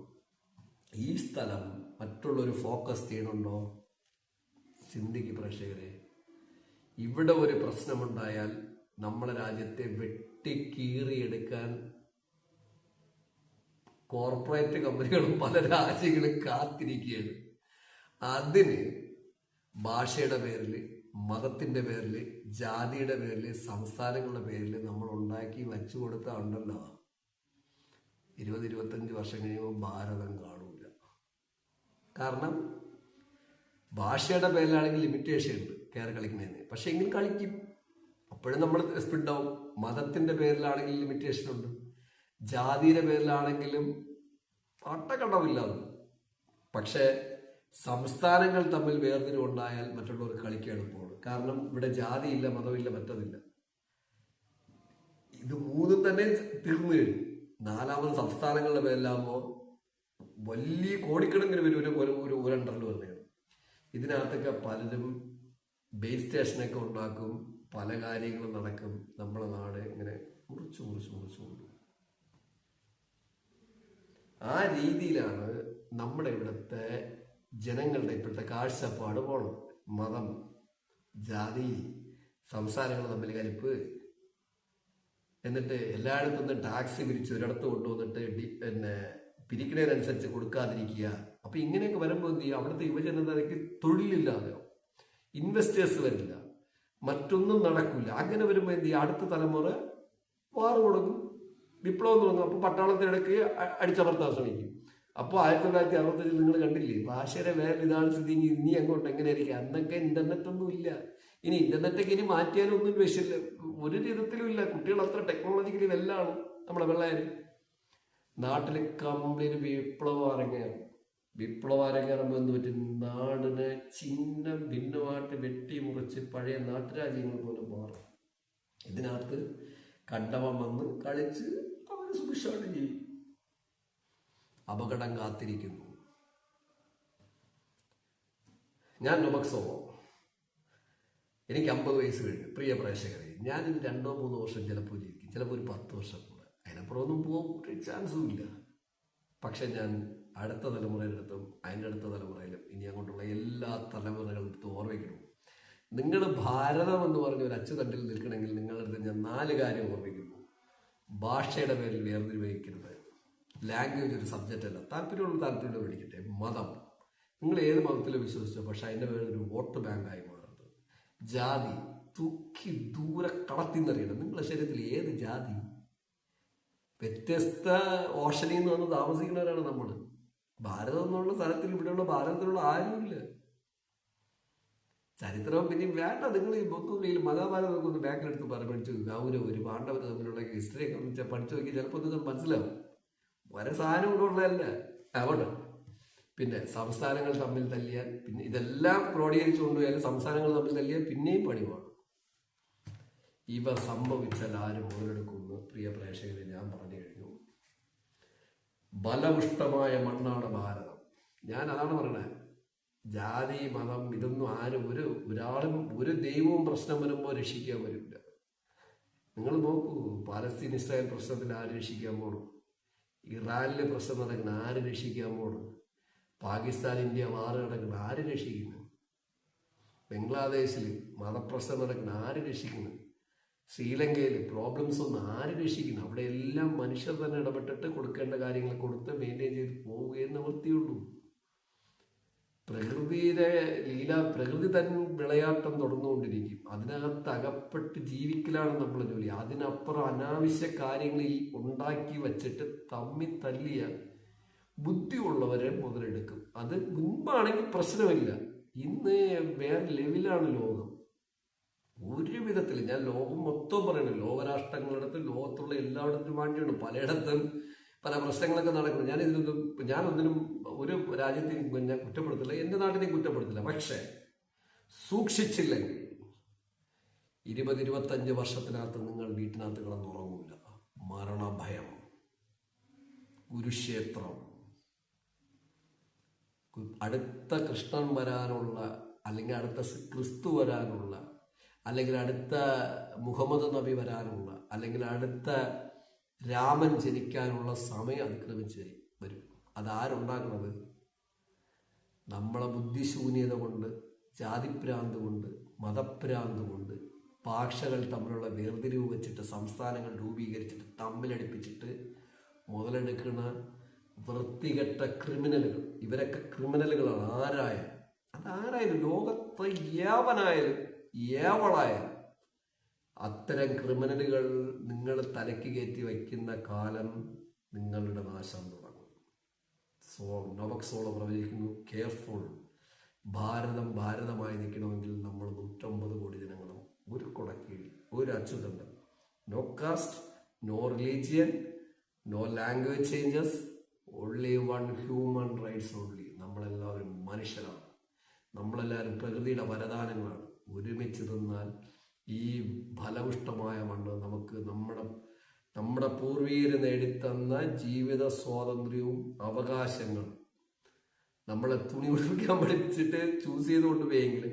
ഈ സ്ഥലം മറ്റുള്ളൊരു ഫോക്കസ് ചെയ്യണുണ്ടോ? ചിന്തിക്ക് പ്രേക്ഷകരെ. ഇവിടെ ഒരു പ്രശ്നമുണ്ടായാൽ നമ്മളെ രാജ്യത്തെ വെട്ടിക്കീറിയെടുക്കാൻ കോർപ്പറേറ്റ് കമ്പനികളും പല രാജ്യങ്ങളും കാത്തിരിക്കുകയാണ്. അതിന് ഭാഷയുടെ പേരിൽ, മതത്തിന്റെ പേരിൽ, ജാതിയുടെ പേരിൽ, സംസ്ഥാനങ്ങളുടെ പേരിൽ നമ്മൾ ഉണ്ടാക്കി വച്ചു കൊടുത്താൽ ഉണ്ടല്ലോ 20-25 വർഷം കഴിയുമ്പോൾ ഭാരതം കാണൂല. കാരണം ഭാഷയുടെ പേരിലാണെങ്കിൽ ലിമിറ്റേഷൻ ഉണ്ട് കയറി കളിക്കുന്നതിന്. പക്ഷെ എങ്കിലും കളിക്കും, അപ്പോഴും നമ്മൾ സ്പിഡാവും. മതത്തിന്റെ പേരിലാണെങ്കിൽ ലിമിറ്റേഷൻ ഉണ്ട്, ജാതിയുടെ പേരിലാണെങ്കിലും അട്ടക്കടവില്ലാതെ. പക്ഷെ സംസ്ഥാനങ്ങൾ തമ്മിൽ വേർതിരിവുണ്ടായാൽ മറ്റുള്ളവർ കളിക്കാൻ എളുപ്പമാണ്. കാരണം ഇവിടെ ജാതിയില്ല, മതമില്ല, മറ്റതില്ല. ഇത് മൂന്നും തന്നെ തീർന്നു കഴിഞ്ഞു. 4ാമത് സംസ്ഥാനങ്ങളുടെ പേരിലാകുമ്പോൾ വലിയ കോടിക്കണക്കിന് പേര് ഒരു അണ്ടറിൽ വന്നതാണ്. ഇതിനകത്തൊക്കെ പലരും ബേസ് സ്റ്റേഷനൊക്കെ ഉണ്ടാക്കും, പല കാര്യങ്ങളും നടക്കും. നമ്മളെ നാട് ഇങ്ങനെ മുറിച്ചു കൊണ്ടു. ആ രീതിയിലാണ് നമ്മുടെ ഇവിടുത്തെ ജനങ്ങളുടെ ഇപ്പോഴത്തെ കാഴ്ചപ്പാട് പോണം. മതം, ജാതി, സംസ്ഥാനങ്ങൾ തമ്മിൽ കലിപ്പ്, എന്നിട്ട് എല്ലായിടത്തും നിന്ന് ടാക്സ് പിരിച്ച് ഒരിടത്ത് കൊണ്ടുവന്നിട്ട് പിന്നെ പിരിക്കണതിനനുസരിച്ച് കൊടുക്കാതിരിക്കുക. അപ്പൊ ഇങ്ങനെയൊക്കെ വരുമ്പോൾ എന്ത് ചെയ്യും? അവിടുത്തെ യുവജനതയ്ക്ക് തൊഴിലില്ലാതെ, ഇൻവെസ്റ്റേഴ്സ് വരില്ല, മറ്റൊന്നും നടക്കില്ല. അങ്ങനെ വരുമ്പോൾ എന്ത് ചെയ്യും? അടുത്ത തലമുറ വാറ് കൊടുക്കും, വിപ്ലവം തുടങ്ങും. അപ്പൊ പട്ടാളത്തിനിടയ്ക്ക് അടിച്ചമർത്താൻ ശ്രമിക്കും. അപ്പോൾ 1965 നിങ്ങൾ കണ്ടില്ലേ, ഭാഷയുടെ വേറെ ഇതാണ് സ്ഥിതി. ഇനി അങ്ങോട്ട് എങ്ങനെയായിരിക്കും? അന്നൊക്കെ ഇന്റർനെറ്റ് ഒന്നും ഇല്ല. ഇനി ഇന്റർനെറ്റൊക്കെ ഇനി മാറ്റിയാലൊന്നും വിഷയമില്ല, ഒരു വിധത്തിലും ഇല്ല. കുട്ടികൾ അത്ര ടെക്നോളജിക്കലി വെല്ലാണ് നമ്മളെ പിള്ളേര്. നാട്ടിൽ കംപ്ലീറ്റ് വിപ്ലവം അരങ്ങേറുമ്പോൾ എന്ത് പറ്റും? നാടിനെ ചിഹ്ന ഭിന്നമായിട്ട് വെട്ടിമുറിച്ച് പഴയ നാട്ടുരാജ്യങ്ങൾ പോലെ മാറും. ഇതിനകത്ത് കണ്ടവൻ വന്ന് കളിച്ച് അവന് സുഭിക്ഷമായിട്ട് ജീവിക്കും. അപകടം കാത്തിരിക്കുന്നു. ഞാൻ നൊബക്സോ, എനിക്ക് 50 വയസ്സ് കഴിഞ്ഞു. പ്രിയ പ്രേക്ഷകരെ, ഞാനിത് 2-3 വർഷം ചിലപ്പോൾ ജീവിക്കും, ചിലപ്പോൾ ഒരു 10 വർഷം കൂടെ, അതിനപ്പുറമൊന്നും പോകാൻ ഒരു ചാൻസും ഇല്ല. പക്ഷെ ഞാൻ അടുത്ത തലമുറയുടെ അടുത്തും അതിൻ്റെ അടുത്ത തലമുറയിലും ഇനി അങ്ങോട്ടുള്ള എല്ലാ തലമുറകളുടെ അടുത്തും ഓർമ്മിക്കണം. നിങ്ങൾ ഭാരതം എന്ന് പറഞ്ഞ ഒരു അച്ചുതണ്ടിൽ നിൽക്കണമെങ്കിൽ നിങ്ങളുടെ അടുത്ത് ഞാൻ 4 കാര്യം ഓർമ്മിക്കുന്നു. ഭാഷയുടെ പേരിൽ വേർതിരിവഹിക്കരുത്. ലാംഗ്വേജ് ഒരു സബ്ജക്റ്റ് അല്ല. താല്പര്യമുള്ള പഠിക്കട്ടെ. മതം, നിങ്ങൾ ഏത് മതത്തിൽ വിശ്വസിച്ചോ, പക്ഷെ അതിൻ്റെ പേരിൽ ഒരു വോട്ട് ബാങ്കായി മാറുന്നത്. ജാതി, തൂക്കി ദൂരെ കളത്തിന്നറിയണം. നിങ്ങളുടെ ശരീരത്തിൽ ഏത് ജാതി? വ്യത്യസ്ത ഓഷനിൽ നിന്ന് വന്ന് താമസിക്കുന്നവരാണ് നമ്മൾ. ഭാരതം എന്നുള്ള സ്ഥലത്തിൽ ഇവിടെയുള്ള ഭാരതത്തിലുള്ള ആരുമില്ല. ചരിത്രം പിന്നെ വേണ്ട. നിങ്ങൾ ഈ ഒന്നുമില്ലെങ്കിൽ മഹാഭാരതമൊക്കെ ഒന്ന് ബാക്കിലെടുത്ത് പഠിച്ചു കൗരവർ ഒരു പാണ്ഡവർ തമ്മിലുള്ള ഹിസ്റ്ററിയൊക്കെ പഠിച്ചു നോക്കി ചിലപ്പോൾ നിങ്ങൾ മനസ്സിലാവും. ഒരേ സാധനം കൊണ്ടുള്ളതല്ല. അതുകൊണ്ട് പിന്നെ സംസ്ഥാനങ്ങൾ തമ്മിൽ തല്ലിയാൽ, പിന്നെ ഇതെല്ലാം ക്രോഡീകരിച്ചു കൊണ്ടുപോയാലും സംസ്ഥാനങ്ങൾ തമ്മിൽ തല്ലിയാൽ പിന്നെയും പണി പാടും. ഇവ സംഭവിച്ചാൽ ആരും മുതലെടുക്കുമെന്ന് പ്രിയ പ്രേക്ഷകരെ ഞാൻ പറഞ്ഞു കഴിഞ്ഞു. ബലപുഷ്ടമായ മണ്ണാണ് ഭാരതം. ഞാൻ അതാണ് പറയണത്. ജാതി, മതം ഇതൊന്നും ആരും ഒരാളും ഒരു ദൈവവും പ്രശ്നം വരുമ്പോൾ രക്ഷിക്കാൻ വരില്ല. നിങ്ങൾ നോക്കൂ, പാലസ്തീൻ ഇസ്രായേൽ പ്രശ്നത്തിൽ ആര് രക്ഷിക്കാൻ പോകണം? ഇറാനിലെ പ്രശ്നം നടക്കുന്ന ആര് രക്ഷിക്കാൻ പോകണം? പാകിസ്ഥാൻ ഇന്ത്യ വാറ് നടക്കുന്ന ആര് രക്ഷിക്കുന്നു? ബംഗ്ലാദേശിൽ മതപ്രശ്നം നടക്കുന്ന ആര് രക്ഷിക്കുന്നു? ശ്രീലങ്കയിൽ പ്രോബ്ലംസ് ഒന്നും ആര് രക്ഷിക്കുന്നു? അവിടെ എല്ലാം മനുഷ്യർ തന്നെ ഇടപെട്ടിട്ട് കൊടുക്കേണ്ട കാര്യങ്ങൾ കൊടുത്ത് മെയിൻറ്റെയിൻ ചെയ്ത് പോവുകയെ നിവൃത്തിയുള്ളൂ. പ്രകൃതിയുടെ ലീല, പ്രകൃതി തന്നെ വിളയാട്ടം തുടർന്നുകൊണ്ടിരിക്കും. അതിനകത്ത് അകപ്പെട്ട് ജീവിക്കലാണ് നമ്മളെ ജോലി. അതിനപ്പുറം അനാവശ്യ കാര്യങ്ങൾ ഈ ഉണ്ടാക്കി വച്ചിട്ട് തമ്മിൽ തല്ലിയ ബുദ്ധിയുള്ളവരെ മുതലെടുക്കും. അത് മുൻപാണെങ്കിൽ പ്രശ്നമില്ല. ഇന്ന് വേറെ ലെവലാണ് ലോകം. ഒരു വിധത്തിൽ ഞാൻ ലോകം മൊത്തം പറയണം. ലോകരാഷ്ട്രങ്ങളിടത്ത് ലോകത്തുള്ള എല്ലായിടത്തും വേണ്ടിയാണ് പലയിടത്തും പല പ്രശ്നങ്ങളൊക്കെ നടക്കുന്നത്. ഞാനൊന്നിനും ഒരു രാജ്യത്തെയും ഞാൻ കുറ്റപ്പെടുത്തില്ല, എൻ്റെ നാട്ടിനെയും കുറ്റപ്പെടുത്തില്ല. പക്ഷേ സൂക്ഷിച്ചില്ലെങ്കിൽ 20-25 വർഷത്തിനകത്ത് നിങ്ങൾ വീട്ടിനകത്ത് കിടന്നുറങ്ങൂല. മരണഭയം, കുരുക്ഷേത്രം, അടുത്ത കൃഷ്ണൻ വരാനുള്ള, അല്ലെങ്കിൽ അടുത്ത ക്രിസ്തു വരാനുള്ള, അല്ലെങ്കിൽ അടുത്ത മുഹമ്മദ് നബി വരാനുള്ള, അല്ലെങ്കിൽ അടുത്ത രാമൻ ജനിക്കാനുള്ള സമയം അതിക്രമിച്ച് വരും. അതാരുണ്ടാക്കുന്നത്? നമ്മളെ ബുദ്ധിശൂന്യത കൊണ്ട്, ജാതിഭ്രാന്ത് കൊണ്ട്, മതഭ്രാന്ത് കൊണ്ട്, ഭാഷകൾ തമ്മിലുള്ള വേർതിരിവ് വെച്ചിട്ട് സംസ്ഥാനങ്ങൾ രൂപീകരിച്ചിട്ട് തമ്മിലടിപ്പിച്ചിട്ട് മുതലെടുക്കുന്ന വൃത്തികെട്ട ക്രിമിനലുകൾ. ഇവരൊക്കെ ക്രിമിനലുകളാണ്. അതാരായാലും ലോകത്ത് ഏവനായാലും ഏവളായാലും അത്തരം ക്രിമിനലുകൾ നിങ്ങൾ തലയ്ക്ക് കയറ്റി വയ്ക്കുന്ന കാലം നിങ്ങളുടെ നാശം തുടങ്ങും. നൊബക്സോളോ പ്രവചിക്കുന്നു, കെയർഫുൾ. ഭാരതമായി നിൽക്കണമെങ്കിൽ നമ്മൾ 150 കോടി ജനങ്ങളും ഒരു കുടക്കീഴിൽ, ഒരു അച്ചുതണ്ട്. No caste, no religion, no language changes, only one human rights only. നമ്മളെല്ലാവരും മനുഷ്യരാണ്. നമ്മളെല്ലാവരും പ്രകൃതിയുടെ വരദാനങ്ങളാണ്. ഒരുമിച്ച് നിന്നാൽ ഈ ഫലപുഷ്ടമായ മണ്ണ് നമുക്ക് നമ്മുടെ പൂർവീകർ നേടിത്തന്ന ജീവിത സ്വാതന്ത്ര്യവും അവകാശങ്ങളും നമ്മളെ തുണി ഉടുപ്പിക്കാൻ പഠിപ്പിച്ചിട്ട് ചൂസ് ചെയ്ത് കൊണ്ടുപോയെങ്കിൽ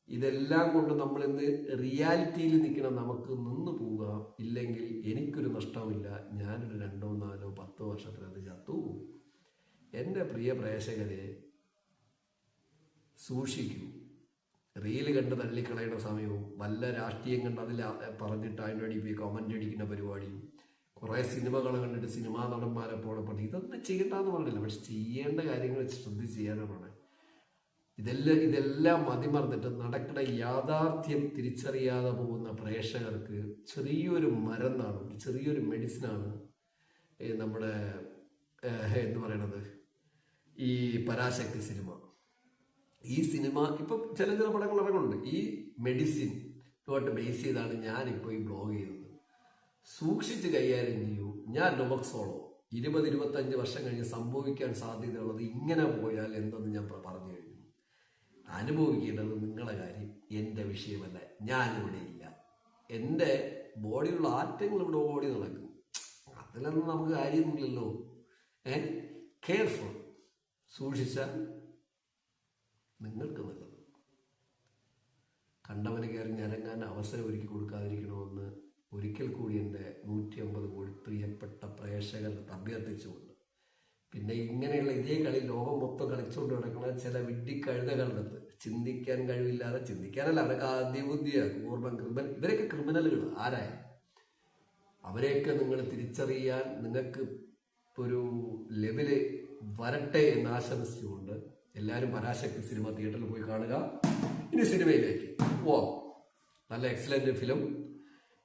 ഇതെല്ലാം കൊണ്ട് നമ്മളിന്ന് റിയാലിറ്റിയിൽ നിൽക്കണം. നമുക്ക് നിന്ന് പോവുക. ഇല്ലെങ്കിൽ എനിക്കൊരു നഷ്ടമില്ല. ഞാനൊരു 2, 4, 10 വർഷത്തിനത് ചത്തു. എൻ്റെ പ്രിയ പ്രേക്ഷകരെ, സൂക്ഷിക്കൂ. റീല് കണ്ട് തള്ളിക്കളയുന്ന സമയവും വല്ല രാഷ്ട്രീയം കണ്ട് അതിൽ പറഞ്ഞിട്ട് അതിൻ്റെ അടി പോയി കമൻ്റ് അടിക്കുന്ന പരിപാടിയും, കുറേ സിനിമകൾ കണ്ടിട്ട് സിനിമാ നടന്മാരെ പോലെ പറഞ്ഞു ഇതൊന്നും ചെയ്യണ്ടെന്ന് പറഞ്ഞില്ല. പക്ഷെ ചെയ്യേണ്ട കാര്യങ്ങൾ ശ്രദ്ധിച്ച് ചെയ്യാനാണ്. ഇതെല്ലാം മതിമറന്നിട്ട് നടക്കുന്ന യാഥാർത്ഥ്യം തിരിച്ചറിയാതെ പോകുന്ന പ്രേക്ഷകർക്ക് ചെറിയൊരു മരുന്നാണ്, ചെറിയൊരു മെഡിസിനാണ് നമ്മുടെ എന്ത് പറയണത്, ഈ പരാശക്തി സിനിമ. ഈ സിനിമ ഇപ്പം ചില പടങ്ങൾ ഇറങ്ങുന്നുണ്ട്. ഈ മെഡിസിൻ ബേസ് ചെയ്താണ് ഞാനിപ്പോൾ ഈ ബ്ലോഗ് ചെയ്യുന്നത്. സൂക്ഷിച്ച് കൈകാര്യം ചെയ്യൂ. ഞാൻ നൊബക്സോളോ 20-25 വർഷം കഴിഞ്ഞ് സംഭവിക്കാൻ സാധ്യതയുള്ളത് ഇങ്ങനെ പോയാൽ എന്തെന്ന് ഞാൻ പറഞ്ഞു കഴിഞ്ഞു. അനുഭവിക്കേണ്ടത് നിങ്ങളുടെ കാര്യം, എൻ്റെ വിഷയമല്ല. ഞാനിവിടെ ഇല്ല. എൻ്റെ ബോഡിയിലുള്ള ആറ്റങ്ങൾ ഇവിടെ ഓടി നടക്കും. അതിലൊന്നും നമുക്ക് കാര്യമൊന്നുമില്ലല്ലോ. കെയർഫുൾ, സൂക്ഷിച്ചാൽ നിങ്ങൾക്ക് നല്ലത്. കണ്ടവന് കയറി ഞരങ്ങാൻ അവസരം ഒരുക്കി കൊടുക്കാതിരിക്കണമെന്ന് ഒരിക്കൽ കൂടി എൻ്റെ 150 കോടി പ്രിയപ്പെട്ട പ്രേക്ഷകർക്ക് അഭ്യർത്ഥിച്ചുകൊണ്ട്, പിന്നെ ഇങ്ങനെയുള്ള ഇതേ കളി ലോകം മൊത്തം കളിച്ചുകൊണ്ട് കിടക്കുന്ന ചില വിഡ്ഢിക്കഴുതകളുടെ ചിന്തിക്കാൻ കഴിവില്ലാതെ, ചിന്തിക്കാനല്ല, അവരൊക്കെ ആദ്യബുദ്ധിയാണ്, പൂർണ്ണം ഇവരൊക്കെ ക്രിമിനലുകൾ ആരായ, അവരെയൊക്കെ നിങ്ങൾ തിരിച്ചറിയാൻ നിങ്ങൾക്ക് ഒരു ലെവല് വരട്ടെ എന്ന് ആശംസിച്ചുകൊണ്ട് എല്ലാവരും പരാശക്തി സിനിമ തിയേറ്ററിൽ പോയി കാണുക. ഇനി സിനിമയിലേക്ക് നല്ല എക്സലന്റ് ഫിലിം.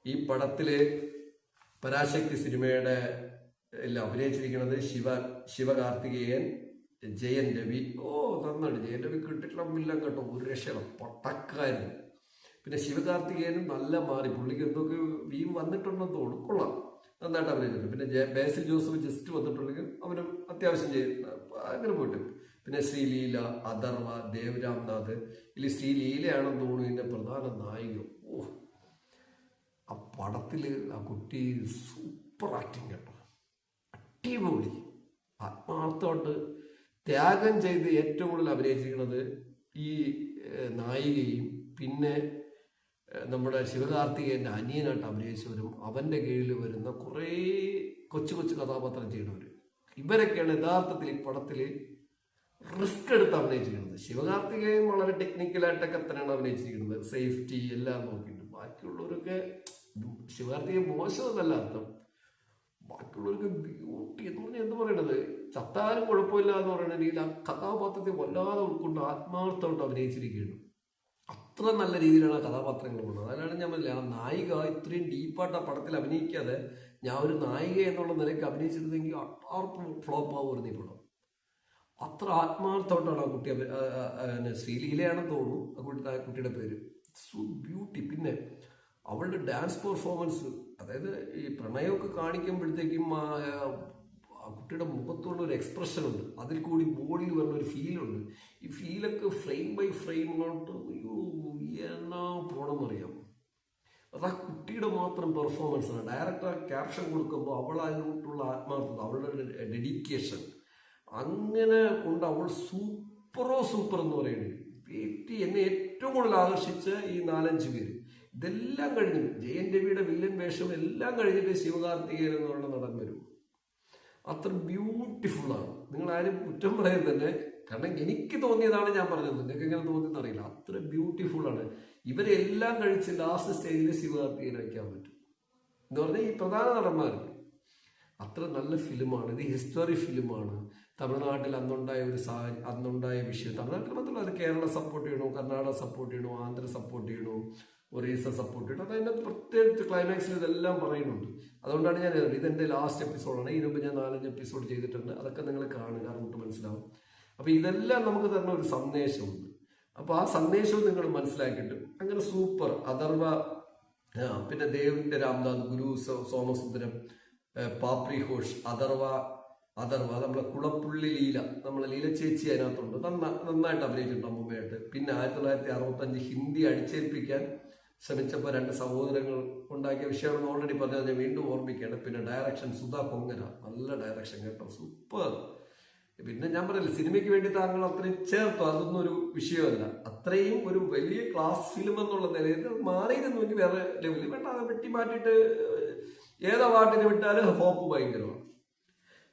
ഈ പടത്തില് പരാശക്തി സിനിമയുടെ എല്ലാം അഭിനയിച്ചിരിക്കുന്നത് ശിവകാർത്തികേയൻ, ജയൻ രവി. നന്നാണ് ജയൻ രവി കിട്ടിയിട്ടുള്ള വില്ലൻ കേട്ടോ, ഒരു രക്ഷണം പൊട്ടക്കാരൻ. പിന്നെ ശിവകാർത്തികേയനും നല്ല മാറി, പുള്ളിക്ക് എന്തൊക്കെ വീവ് വന്നിട്ടുണ്ടെന്ന് തോന്നുന്നു, കൊള്ളാം, നന്നായിട്ട് അഭിനയിച്ചിട്ടുണ്ട്. പിന്നെ ബേസിൽ ജോസഫ് ജസ്റ്റ് വന്നിട്ടുണ്ടെങ്കിൽ അവനും അത്യാവശ്യം അങ്ങനെ പോയിട്ട്. പിന്നെ ശ്രീലീല, അഥർവ, ദേവരാംനാഥ്. ഇതിൽ ശ്രീലീലയാണെന്ന് തോന്നുന്നു ഇതിന്റെ പ്രധാന നായിക. ആ പടത്തില് ആ കുട്ടി സൂപ്പർ ആക്ടിങ് കേട്ടോ, അടിപൊളി, ആത്മാർത്ഥമായിട്ട് ത്യാഗം ചെയ്ത് ഏറ്റവും കൂടുതൽ അഭിനയിച്ചിരിക്കുന്നത് ഈ നായികയും പിന്നെ നമ്മുടെ ശിവകാർത്തികേയൻ്റെ അനിയനായിട്ട് അഭിനയിച്ചവരും അവൻ്റെ കീഴിൽ വരുന്ന കുറേ കൊച്ചു കൊച്ചു കഥാപാത്രം ചെയ്യുന്നവർ, ഇവരൊക്കെയാണ് യഥാർത്ഥത്തിൽ ഈ പടത്തിൽ റിസ്ക് എടുത്ത് അഭിനയിച്ചിരിക്കുന്നത്. ശിവകാർത്തികേയൻ വളരെ ടെക്നിക്കലായിട്ടൊക്കെ തന്നെയാണ് അഭിനയിച്ചിരിക്കുന്നത്, സേഫ്റ്റി എല്ലാം നോക്കിയിട്ട്. ബാക്കിയുള്ളവരൊക്കെ ശിവകാർത്തികേയൻ മോശമെന്നല്ല അർത്ഥം, ബാക്കിയുള്ളവർക്ക് ബ്യൂട്ടി എന്ന് പറഞ്ഞാൽ എന്ത് പറയണത്, ചത്താലും കുഴപ്പമില്ല എന്ന് പറയുന്ന രീതിയിൽ ആ കഥാപാത്രത്തെ വല്ലാതെ ഉൾക്കൊണ്ട് ആത്മാർത്ഥമായിട്ട് അഭിനയിച്ചിരിക്കുകയാണ്. അത്ര നല്ല രീതിയിലാണ് ആ കഥാപാത്രങ്ങൾ പോകുന്നത്. അതിനാണ് ഞാൻ പറഞ്ഞില്ല, ആ നായിക ഇത്രയും ഡീപ്പായിട്ട് ആ പടത്തിൽ അഭിനയിക്കാതെ ഞാൻ ഒരു നായിക എന്നുള്ള നിലയ്ക്ക് അഭിനയിച്ചിരുന്നെങ്കിൽ അട്ടാർപ്പ് ഫ്ലോപ്പ് ആവുമായിരുന്നു ഈ പടം. അത്ര ആത്മാർത്ഥമായിട്ടാണ് ആ കുട്ടി ശ്രീലീലയാണെന്ന് തോന്നുന്നു ആ കുട്ടിയുടെ പേര്. So beauty. പിന്നെ അവളുടെ ഡാൻസ് പെർഫോമൻസ്, അതായത് ഈ പ്രണയമൊക്കെ കാണിക്കുമ്പോഴത്തേക്കും ആ കുട്ടിയുടെ മുഖത്തുള്ള ഒരു എക്സ്പ്രഷൻ ഉണ്ട്, അതിൽ കൂടി ബോഡിയിൽ വരുന്ന ഒരു ഫീലുണ്ട്. ഈ ഫീലൊക്കെ ഫ്രെയിം ബൈ ഫ്രെയിം കൊണ്ട് എന്നാ പോണമെന്നറിയാം. അത് ആ കുട്ടിയുടെ മാത്രം പെർഫോമൻസ് ആണ്. ഡയറക്ടർ ക്യാപ്ഷൻ കൊടുക്കുമ്പോൾ അവൾ അതിലോട്ടുള്ള ആത്മാർത്ഥത, അവളുടെ ഡെഡിക്കേഷൻ, അങ്ങനെ കൊണ്ട് അവൾ സൂപ്പർ എന്ന് പറയുന്നത്. എന്നെ ഏറ്റവും കൂടുതൽ ആകർഷിച്ച ഈ 4-5 പേര്, ഇതെല്ലാം കഴിഞ്ഞു ജയൻ രവിയുടെ വില്ലൻ വേഷം എല്ലാം കഴിഞ്ഞിട്ട് ശിവകാർത്തികേയൻ എന്ന് പറയുന്ന നടൻ വരും. അത്ര ബ്യൂട്ടിഫുള്ളാണ്, നിങ്ങൾ ആരും കുറ്റം പറയരുത് തന്നെ, കാരണം എനിക്ക് തോന്നിയതാണ് ഞാൻ പറഞ്ഞത്, നിങ്ങൾക്ക് എങ്ങനെ തോന്നിയെന്ന് അറിയില്ല. അത്ര ബ്യൂട്ടിഫുള്ളാണ്. ഇവരെല്ലാം കഴിച്ച് ലാസ്റ്റ് സ്റ്റേജിൽ ശിവകാർത്തികേയൻ വയ്ക്കാൻ പറ്റും എന്ന് പറഞ്ഞാൽ ഈ പ്രധാന നടന്മാർക്ക്. അത്ര നല്ല ഫിലിമാണ് ഇത്, ഹിസ്റ്ററി ഫിലിമാണ്. തമിഴ്നാട്ടിൽ അന്നുണ്ടായ വിഷയം, തമിഴ്നാട്ടിൽ മാത്രമല്ല, അത് കേരള സപ്പോർട്ട് ചെയ്യണോ, കർണാടക സപ്പോർട്ട് ചെയ്യണോ, ആന്ധ്ര സപ്പോർട്ട് ചെയ്യണോ, ഒറീസ സപ്പോർട്ട് ചെയ്യണോ, അത് അതിൻ്റെ പ്രത്യേകിച്ച് ക്ലൈമാക്സിൽ ഇതെല്ലാം പറയുന്നുണ്ട്. അതുകൊണ്ടാണ് ഞാൻ ഇതെൻ്റെ ലാസ്റ്റ് എപ്പിസോഡാണ്. ഇതിനുമ്പ് ഞാൻ 4-5 എപ്പിസോഡ് ചെയ്തിട്ടുണ്ട്, അതൊക്കെ നിങ്ങൾ കാണുക, നമുക്ക് മനസ്സിലാവും. അപ്പൊ ഇതെല്ലാം നമുക്ക് തരുന്ന ഒരു സന്ദേശമുണ്ട്. അപ്പൊ ആ സന്ദേശവും നിങ്ങൾ മനസ്സിലാക്കിയിട്ട് അങ്ങനെ സൂപ്പർ. അഥർവ, പിന്നെ ദേവിന്റെ രാംനാഥ്, ഗുരു സോമസുന്ദരം, പാപ്രി ഘോഷ്, അഥർവ നമ്മളെ കുളപ്പുള്ളി ലീല, നമ്മളെ ലീല ചേച്ചി അതിനകത്തുണ്ട്, നന്നായിട്ട് അഭിനയിച്ചിട്ടുണ്ട് അമ്മൂമ്മയായിട്ട്. പിന്നെ 1965 ഹിന്ദി അടിച്ചേൽപ്പിക്കാൻ ശ്രമിച്ചപ്പോൾ 2 സഹോദരങ്ങൾ ഉണ്ടാക്കിയ വിഷയമാണ് ഓൾറെഡി പറഞ്ഞത്, ഞാൻ വീണ്ടും ഓർമ്മിക്കുകയാണ്. പിന്നെ ഡയറക്ഷൻ സുധാ കൊങ്ങര, നല്ല ഡയറക്ഷൻ കേട്ടോ, സൂപ്പർ. പിന്നെ ഞാൻ പറയില്ല, സിനിമയ്ക്ക് വേണ്ടി താങ്കൾ അത്രയും ചേർത്തു, അതൊന്നും ഒരു വിഷയമല്ല. അത്രയും ഒരു വലിയ ക്ലാസ് ഫിലിം എന്നുള്ള നിലയിൽ മാറിയിരുന്നുവെങ്കിൽ വേറെ ലെവലിൽ വേണ്ട, അത് വെട്ടി മാറ്റിയിട്ട് ഏത് അവാർഡിന് വിട്ടാലും ഹോപ്പ് ഭയങ്കരമാണ്.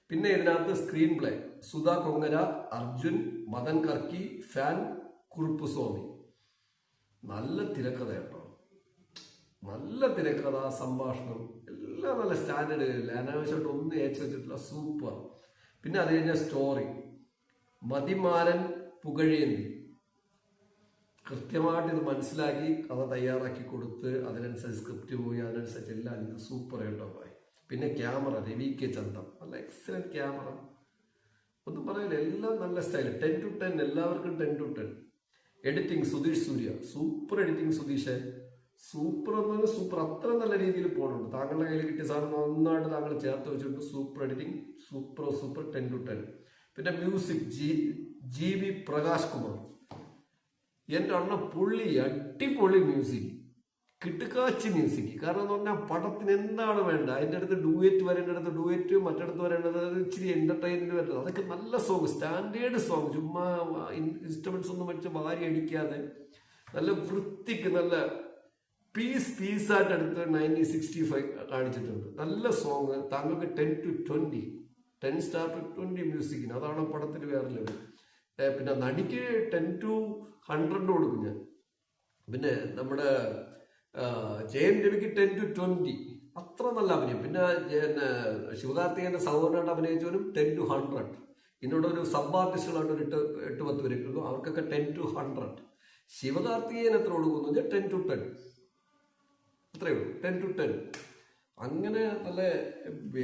പിന്നെ ഇതിനകത്ത് സ്ക്രീൻ പ്ലേ സുധാ കൊങ്ങര, അർജുൻ, മദൻ കർക്കി, ഫാൻ കുറുപ്പുസ്വാമി. നല്ല തിരക്കഥ കേട്ടോ, നല്ല തിരക്കഥ, സംഭാഷണം എല്ലാം നല്ല സ്റ്റാൻഡേർഡ്, അനാവശ്യമായിട്ട് ഒന്നും ഏച്ചു വെച്ചിട്ടില്ല, സൂപ്പർ. പിന്നെ അത് കഴിഞ്ഞ സ്റ്റോറി, മതിമാരൻ പുകഴേന്തി കൃത്യമായിട്ട് ഇത് മനസ്സിലാക്കി കഥ തയ്യാറാക്കി കൊടുത്ത് അതിനനുസരിച്ച് സ്ക്രിപ്റ്റ് പോയി അതിനനുസരിച്ച് എല്ലാം ഇത് സൂപ്പർ കേട്ടോ പോയി. പിന്നെ ക്യാമറ രവി കെ ചന്തം, നല്ല എക്സലന്റ് ക്യാമറ, ഒന്നും പറയില്ല, എല്ലാം നല്ല സ്റ്റൈൽ, 10 to 10, എല്ലാവർക്കും 10 to 10. Editing Sudheesh Surya, super editing Sudheesh, super എന്ന് പറഞ്ഞാൽ സൂപ്പർ, അത്ര നല്ല രീതിയിൽ പോകുന്നുണ്ട്. താങ്കളുടെ കയ്യിൽ കിട്ടിയ സാധനം നന്നായിട്ട് താങ്കൾ ചേർത്ത് വെച്ചിട്ടുണ്ട്, സൂപ്പർ എഡിറ്റിംഗ്, സൂപ്പർ 10 to 10. പിന്നെ മ്യൂസിക് GB പ്രകാശ് കുമാർ, എൻ്റെ അണ്ണ പുള്ളി, അടിപൊളി മ്യൂസിക്, കിട്ടുകാച്ചി മ്യൂസിക്. കാരണം എന്ന് പറഞ്ഞാൽ പടത്തിന് എന്താണ് വേണ്ട, അതിൻ്റെ അടുത്ത് ഡൂയറ്റ് വരേണ്ടടുത്ത് ഡൂയറ്റ്, മറ്റടുത്ത് വരേണ്ടത് ഇച്ചിരി എന്റർടൈൻമെന്റ് വരുന്നത്, അതൊക്കെ നല്ല സോങ്, സ്റ്റാൻഡേർഡ് സോങ്, ചുമ്മാ ഇൻസ്ട്രുമെന്റ്സ് ഒന്നും വെച്ച് വാരി അടിക്കാതെ നല്ല വൃത്തിക്ക് നല്ല പീസായിട്ട് എടുത്ത് 1965 കാണിച്ചിട്ടുണ്ട്. നല്ല സോങ്. താങ്കൾക്ക് 10 to 20, 10 star to 20 മ്യൂസിക്കിന്. അതാണ് പടത്തിന് വേറെ ലെവൽ. പിന്നെ നടിക്ക് 10 to 100 കൊടുക്കും ഞാൻ. പിന്നെ നമ്മുടെ ജയൻ രവിക്ക് 10 to 20, അത്ര നല്ല അഭിനയം. പിന്നെ ശിവകാർത്തികന്റെ സഹോദരനായിട്ട് അഭിനയിച്ചവനും 10 to 100. എന്നോട് ഒരു സബ് ആർട്ടിസ്റ്റുകളായിട്ട് ഒരു 8-10 പേര് കിട്ടുന്നു, അവർക്കൊക്കെ 10 to 100. ശിവകാർത്തികൻ എത്ര കൊടുക്കുന്നു 10 to 10, അത്രയേ ഉള്ളൂ, 10 to 10. അങ്ങനെ നല്ല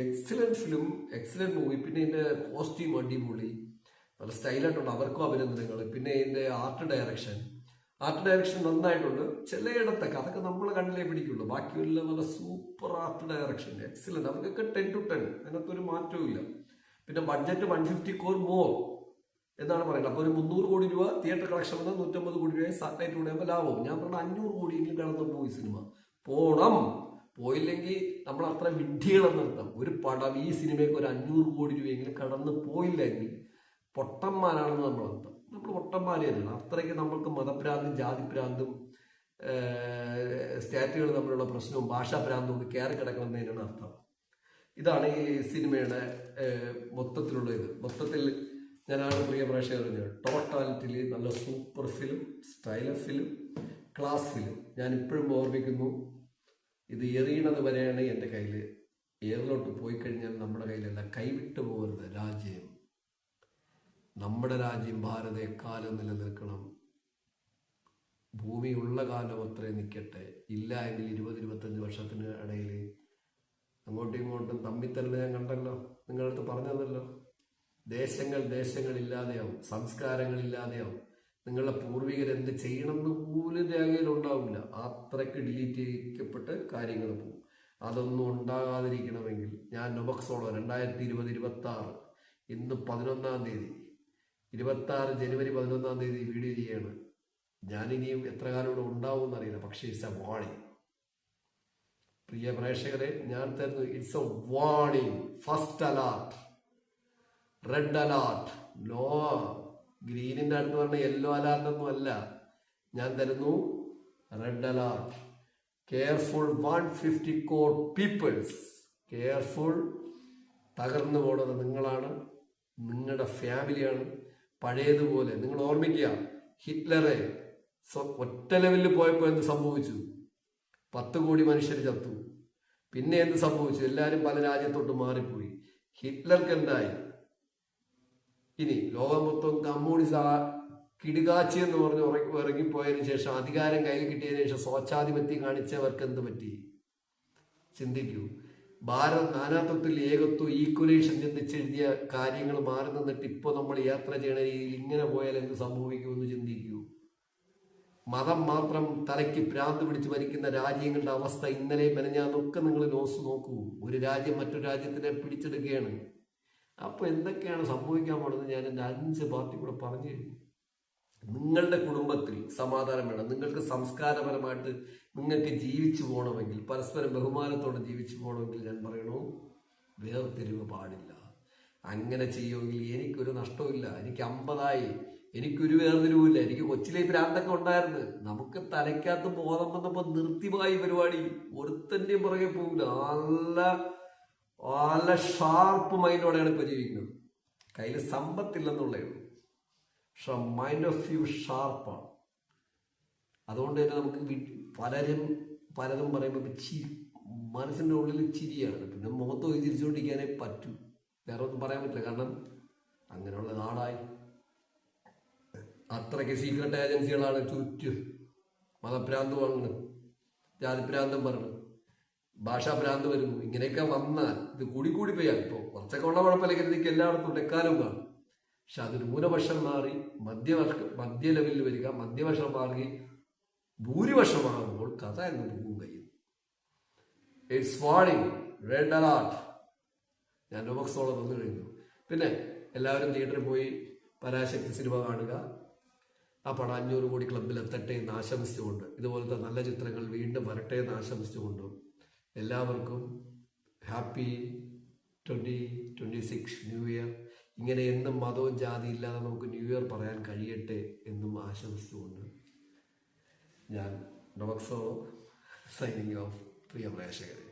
എക്സലന്റ് ഫിലിം, എക്സലന്റ് മൂവി. പിന്നെ ഇതിന്റെ കോസ്റ്റ്യൂം അടിപൊളി, നല്ല സ്റ്റൈലായിട്ടുണ്ട്, അവർക്കും അഭിനന്ദനങ്ങൾ. പിന്നെ ഇതിന്റെ ആർട്ട് ഡയറക്ഷൻ നന്നായിട്ടുണ്ട്. ചിലയിടത്തൊക്കെ അതൊക്കെ നമ്മളെ കണ്ണിലേ പിടിക്കുള്ളൂ, ബാക്കിയെല്ലാം നല്ല സൂപ്പർ ആർട്ട് ഡയറക്ഷൻ, എക്സലന്റ്. അവർക്കൊക്കെ 10 to 10, അതിനകത്തൊരു മാറ്റവും ഇല്ല. പിന്നെ ബഡ്ജറ്റ് 150 crore മോർ എന്നാണ് പറയുന്നത്. അപ്പോൾ ഒരു 300 കോടി രൂപ തിയേറ്റർ കളക്ഷൻ വന്നാൽ 150 കോടി രൂപ സാറ്റലൈറ്റ് കൂടെ ലാഭവും. ഞാൻ പറഞ്ഞ 500 കോടിയെങ്കിലും കടന്നു പോയി സിനിമ. പോയില്ലെങ്കിൽ നമ്മൾ അത്ര വിഡ്ഢികളെന്ന് അർത്ഥം. ഒരു പടം ഈ സിനിമയ്ക്ക് ഒരു 500 കോടി രൂപയെങ്കിലും കടന്നു പോയില്ലെങ്കിൽ പൊട്ടന്മാരാണെന്ന് നമ്മൾ അർത്ഥം. നമ്മൾ പൊട്ടന്മാരെ തന്നെയാണ്. അത്രയ്ക്ക് നമ്മൾക്ക് മതഭ്രാന്തും ജാതിഭ്രാന്തും സ്റ്റാറ്റുകൾ തമ്മിലുള്ള പ്രശ്നവും ഭാഷാഭ്രാന്തും ഒക്കെ കയറി കിടക്കണമെന്നതിനാണ് അർത്ഥം. ഇതാണ് ഈ സിനിമയുടെ മൊത്തത്തിലുള്ള ഇത്. മൊത്തത്തിൽ ഞാനാണ് പ്രിയ പ്രേക്ഷകർ ടോട്ടാലിറ്റിയിൽ നല്ല super film, stylus film, class film. ഞാൻ ഇപ്പോഴും ഓർമ്മിക്കുന്നു, ഇത് എറിയണത് വരെയാണ് എൻ്റെ കയ്യിൽ. ഏറിലോട്ട് പോയി കഴിഞ്ഞാൽ നമ്മുടെ കയ്യിലല്ല, കൈവിട്ടു പോകരുത് രാജ്യം. നമ്മുടെ രാജ്യം ഭാരതം എക്കാലം നിലനിൽക്കണം. ഭൂമിയുള്ള കാലം അത്രയും നിൽക്കട്ടെ. ഇല്ല എങ്കിൽ 20-25 വർഷത്തിന് ഇടയിൽ അങ്ങോട്ടും ഇങ്ങോട്ടും തമ്മിത്തന്നെ ഞാൻ കണ്ടല്ലോ, നിങ്ങളടുത്ത് പറഞ്ഞതല്ലോ. ദേശങ്ങളില്ലാതെയാവും, സംസ്കാരങ്ങളില്ലാതെയാവും. നിങ്ങളുടെ പൂർവികർ എന്ത് ചെയ്യണമെന്ന് പോലും രേഖയിൽ ഉണ്ടാവില്ല. അത്രയ്ക്ക് ഡിലീറ്റ് ചെയ്യപ്പെട്ട് കാര്യങ്ങൾ പോകും. അതൊന്നും ഉണ്ടാകാതിരിക്കണമെങ്കിൽ ഞാൻ നൊബക്സോളോ 2020-26 ഇന്ന് 11-ാം തീയതി, 26 ജനുവരി 11-ാം തീയതി വീഡിയോ ചെയ്യാണ്. ഞാനിനിയും എത്ര കാലം ഇവിടെ ഉണ്ടാവും എന്നറിയില്ല, പക്ഷേ ഇറ്റ്സ് എ വാണിംഗ്. പ്രിയ പ്രേക്ഷകരെ, ഞാൻ തരുന്നു it's a warning. First alert, red alert. No, ഗ്രീനിന്റെ അടുത്ത് പറഞ്ഞ യെല്ലോ അലാർട്ടൊന്നും അല്ല. ഞാൻ തരുന്നു red alert. Careful, 150 crore peoples. Careful. തകർന്നു പോണത് നിങ്ങളാണ്, നിങ്ങളുടെ ഫാമിലിയാണ്. പഴയതുപോലെ നിങ്ങൾ ഓർമ്മിക്കുക, ഹിറ്റ്ലറെ ഒറ്റ ലെവലിൽ പോയപ്പോൾ എന്ത് സംഭവിച്ചു? 10 കോടി മനുഷ്യർ ചത്തു. പിന്നെ എന്ത് സംഭവിച്ചു? എല്ലാവരും പല രാജ്യത്തോട്ട് മാറിപ്പോയി. ഹിറ്റ്ലർക്ക് എന്തായി? ഇനി ലോകം മൊത്തം കമ്മ്യൂണിസ കിടുകാച്ചി എന്ന് പറഞ്ഞ് ഇറങ്ങിപ്പോയതിനു ശേഷം, അധികാരം കയ്യിൽ കിട്ടിയതിനു ശേഷം സ്വേച്ഛാധിപത്യം കാണിച്ചവർക്ക് എന്ത് പറ്റി? ചിന്തിക്കൂ. ഭാരത് നാനാത്വത്തിൽ ഏകത്വം, ഈക്വലേഷൻ ചിന്തിച്ചെഴുതിയ കാര്യങ്ങൾ മാറി നിന്നിട്ട് ഇപ്പോൾ നമ്മൾ യാത്ര ചെയ്യണ രീതിയിൽ ഇങ്ങനെ പോയാൽ എന്ത് സംഭവിക്കുമെന്ന് ചിന്തിക്കൂ. മതം മാത്രം തലയ്ക്ക് ഭ്രാന്ത് പിടിച്ച് ഭരിക്കുന്ന രാജ്യങ്ങളുടെ അവസ്ഥ ഇന്നലെ മെനഞ്ഞാന്നൊക്കെ നിങ്ങൾ നോക്കൂ. ഒരു രാജ്യം മറ്റൊരു രാജ്യത്തിനെ പിടിച്ചെടുക്കുകയാണ്. അപ്പോൾ എന്തൊക്കെയാണ് സംഭവിക്കാൻ പോകുന്നത് ഞാൻ എൻ്റെ 5 പാർട്ടി കൂടെ പറഞ്ഞു കഴിഞ്ഞു. നിങ്ങളുടെ കുടുംബത്തിൽ സമാധാനം വേണം. നിങ്ങൾക്ക് സംസ്കാരപരമായിട്ട് നിങ്ങൾക്ക് ജീവിച്ചു പോകണമെങ്കിൽ, പരസ്പരം ബഹുമാനത്തോടെ ജീവിച്ചു പോകണമെങ്കിൽ ഞാൻ പറയണു, വേർതിരിവ് പാടില്ല. അങ്ങനെ ചെയ്യുമെങ്കിൽ എനിക്കൊരു നഷ്ടമില്ല. എനിക്ക് 50ആയി, എനിക്കൊരു വേർതിരിവില്ല. എനിക്ക് കൊച്ചിലെ ഭ്രാന്തൊക്കെ ഉണ്ടായിരുന്നു. നമുക്ക് തലയ്ക്കകത്ത് ബോധം വന്നപ്പോൾ നിർത്തിപ്പോയി പരിപാടി. ഒരുത്തൻ്റെയും പുറകെ പോകില്ല. നല്ല ഷാർപ്പ് മൈൻഡോടെയാണ് ഇപ്പൊ ജീവിക്കുന്നത്. കയ്യിൽ സമ്പത്തില്ലെന്നുള്ളേ ഉള്ളൂ, പക്ഷെ മൈൻഡ് ഓഫ് വ്യൂ ഷാർപ്പാണ്. അതുകൊണ്ട് തന്നെ നമുക്ക് പലരും പറയുമ്പോൾ മനസ്സിൻ്റെ ഉള്ളിൽ ചിരിയാണ്. പിന്നെ മുഖത്ത് പോയി ചിരിച്ചുകൊണ്ടിരിക്കാനേ പറ്റൂ, വേറെ ഒന്നും പറയാൻ പറ്റില്ല. കാരണം അങ്ങനെയുള്ള നാടായി. അത്രയ്ക്ക് സീക്രട്ട് ഏജൻസികളാണ് ചുറ്റും. മതഭ്രാന്ത് പറഞ്ഞു, ജാതിഭ്രാന്തം പറഞ്ഞു, ഭാഷാഭ്രാന്ത് വരുന്നു. ഇങ്ങനെയൊക്കെ വന്നാൽ ഇത് കൂടി പോയാൽ ഇപ്പോൾ കുറച്ചൊക്കെ ഉള്ള കുഴപ്പമില്ല, കരുതിക്ക് എല്ലായിടത്തും എക്കാലവും കാണും. പക്ഷെ അത് ന്യൂനപക്ഷം മാറി മധ്യ ലെവലിൽ വരിക, മധ്യപക്ഷം മാറി ഭൂരിപക്ഷമാകുമ്പോൾ കഥ എന്ന് പോകും കയ്യിൽ. It's warning, red alert. ഞാൻ നൊബക്സോളം തന്നു കഴിഞ്ഞു. പിന്നെ എല്ലാവരും തിയേറ്ററിൽ പോയി പരാശക്തി സിനിമ കാണുക. ആ പടം 500 കോടി ക്ലബിൽ എത്തട്ടെ എന്ന് ആശംസിച്ചുകൊണ്ട്, ഇതുപോലത്തെ നല്ല ചിത്രങ്ങൾ വീണ്ടും വരട്ടെ എന്ന് ആശംസിച്ചുകൊണ്ടും എല്ലാവർക്കും ഹാപ്പി 2026 ന്യൂ ഇയർ. ഇങ്ങനെ എന്നും മതവും ജാതി ഇല്ലാതെ നമുക്ക് ന്യൂ ഇയർ പറയാൻ കഴിയട്ടെ എന്നും ആശംസിച്ചുകൊണ്ട് ഞാൻ ഡോക്സോ സൈനിങ് ഓഫ്. പ്രിയ പ്രേക്ഷകരെ.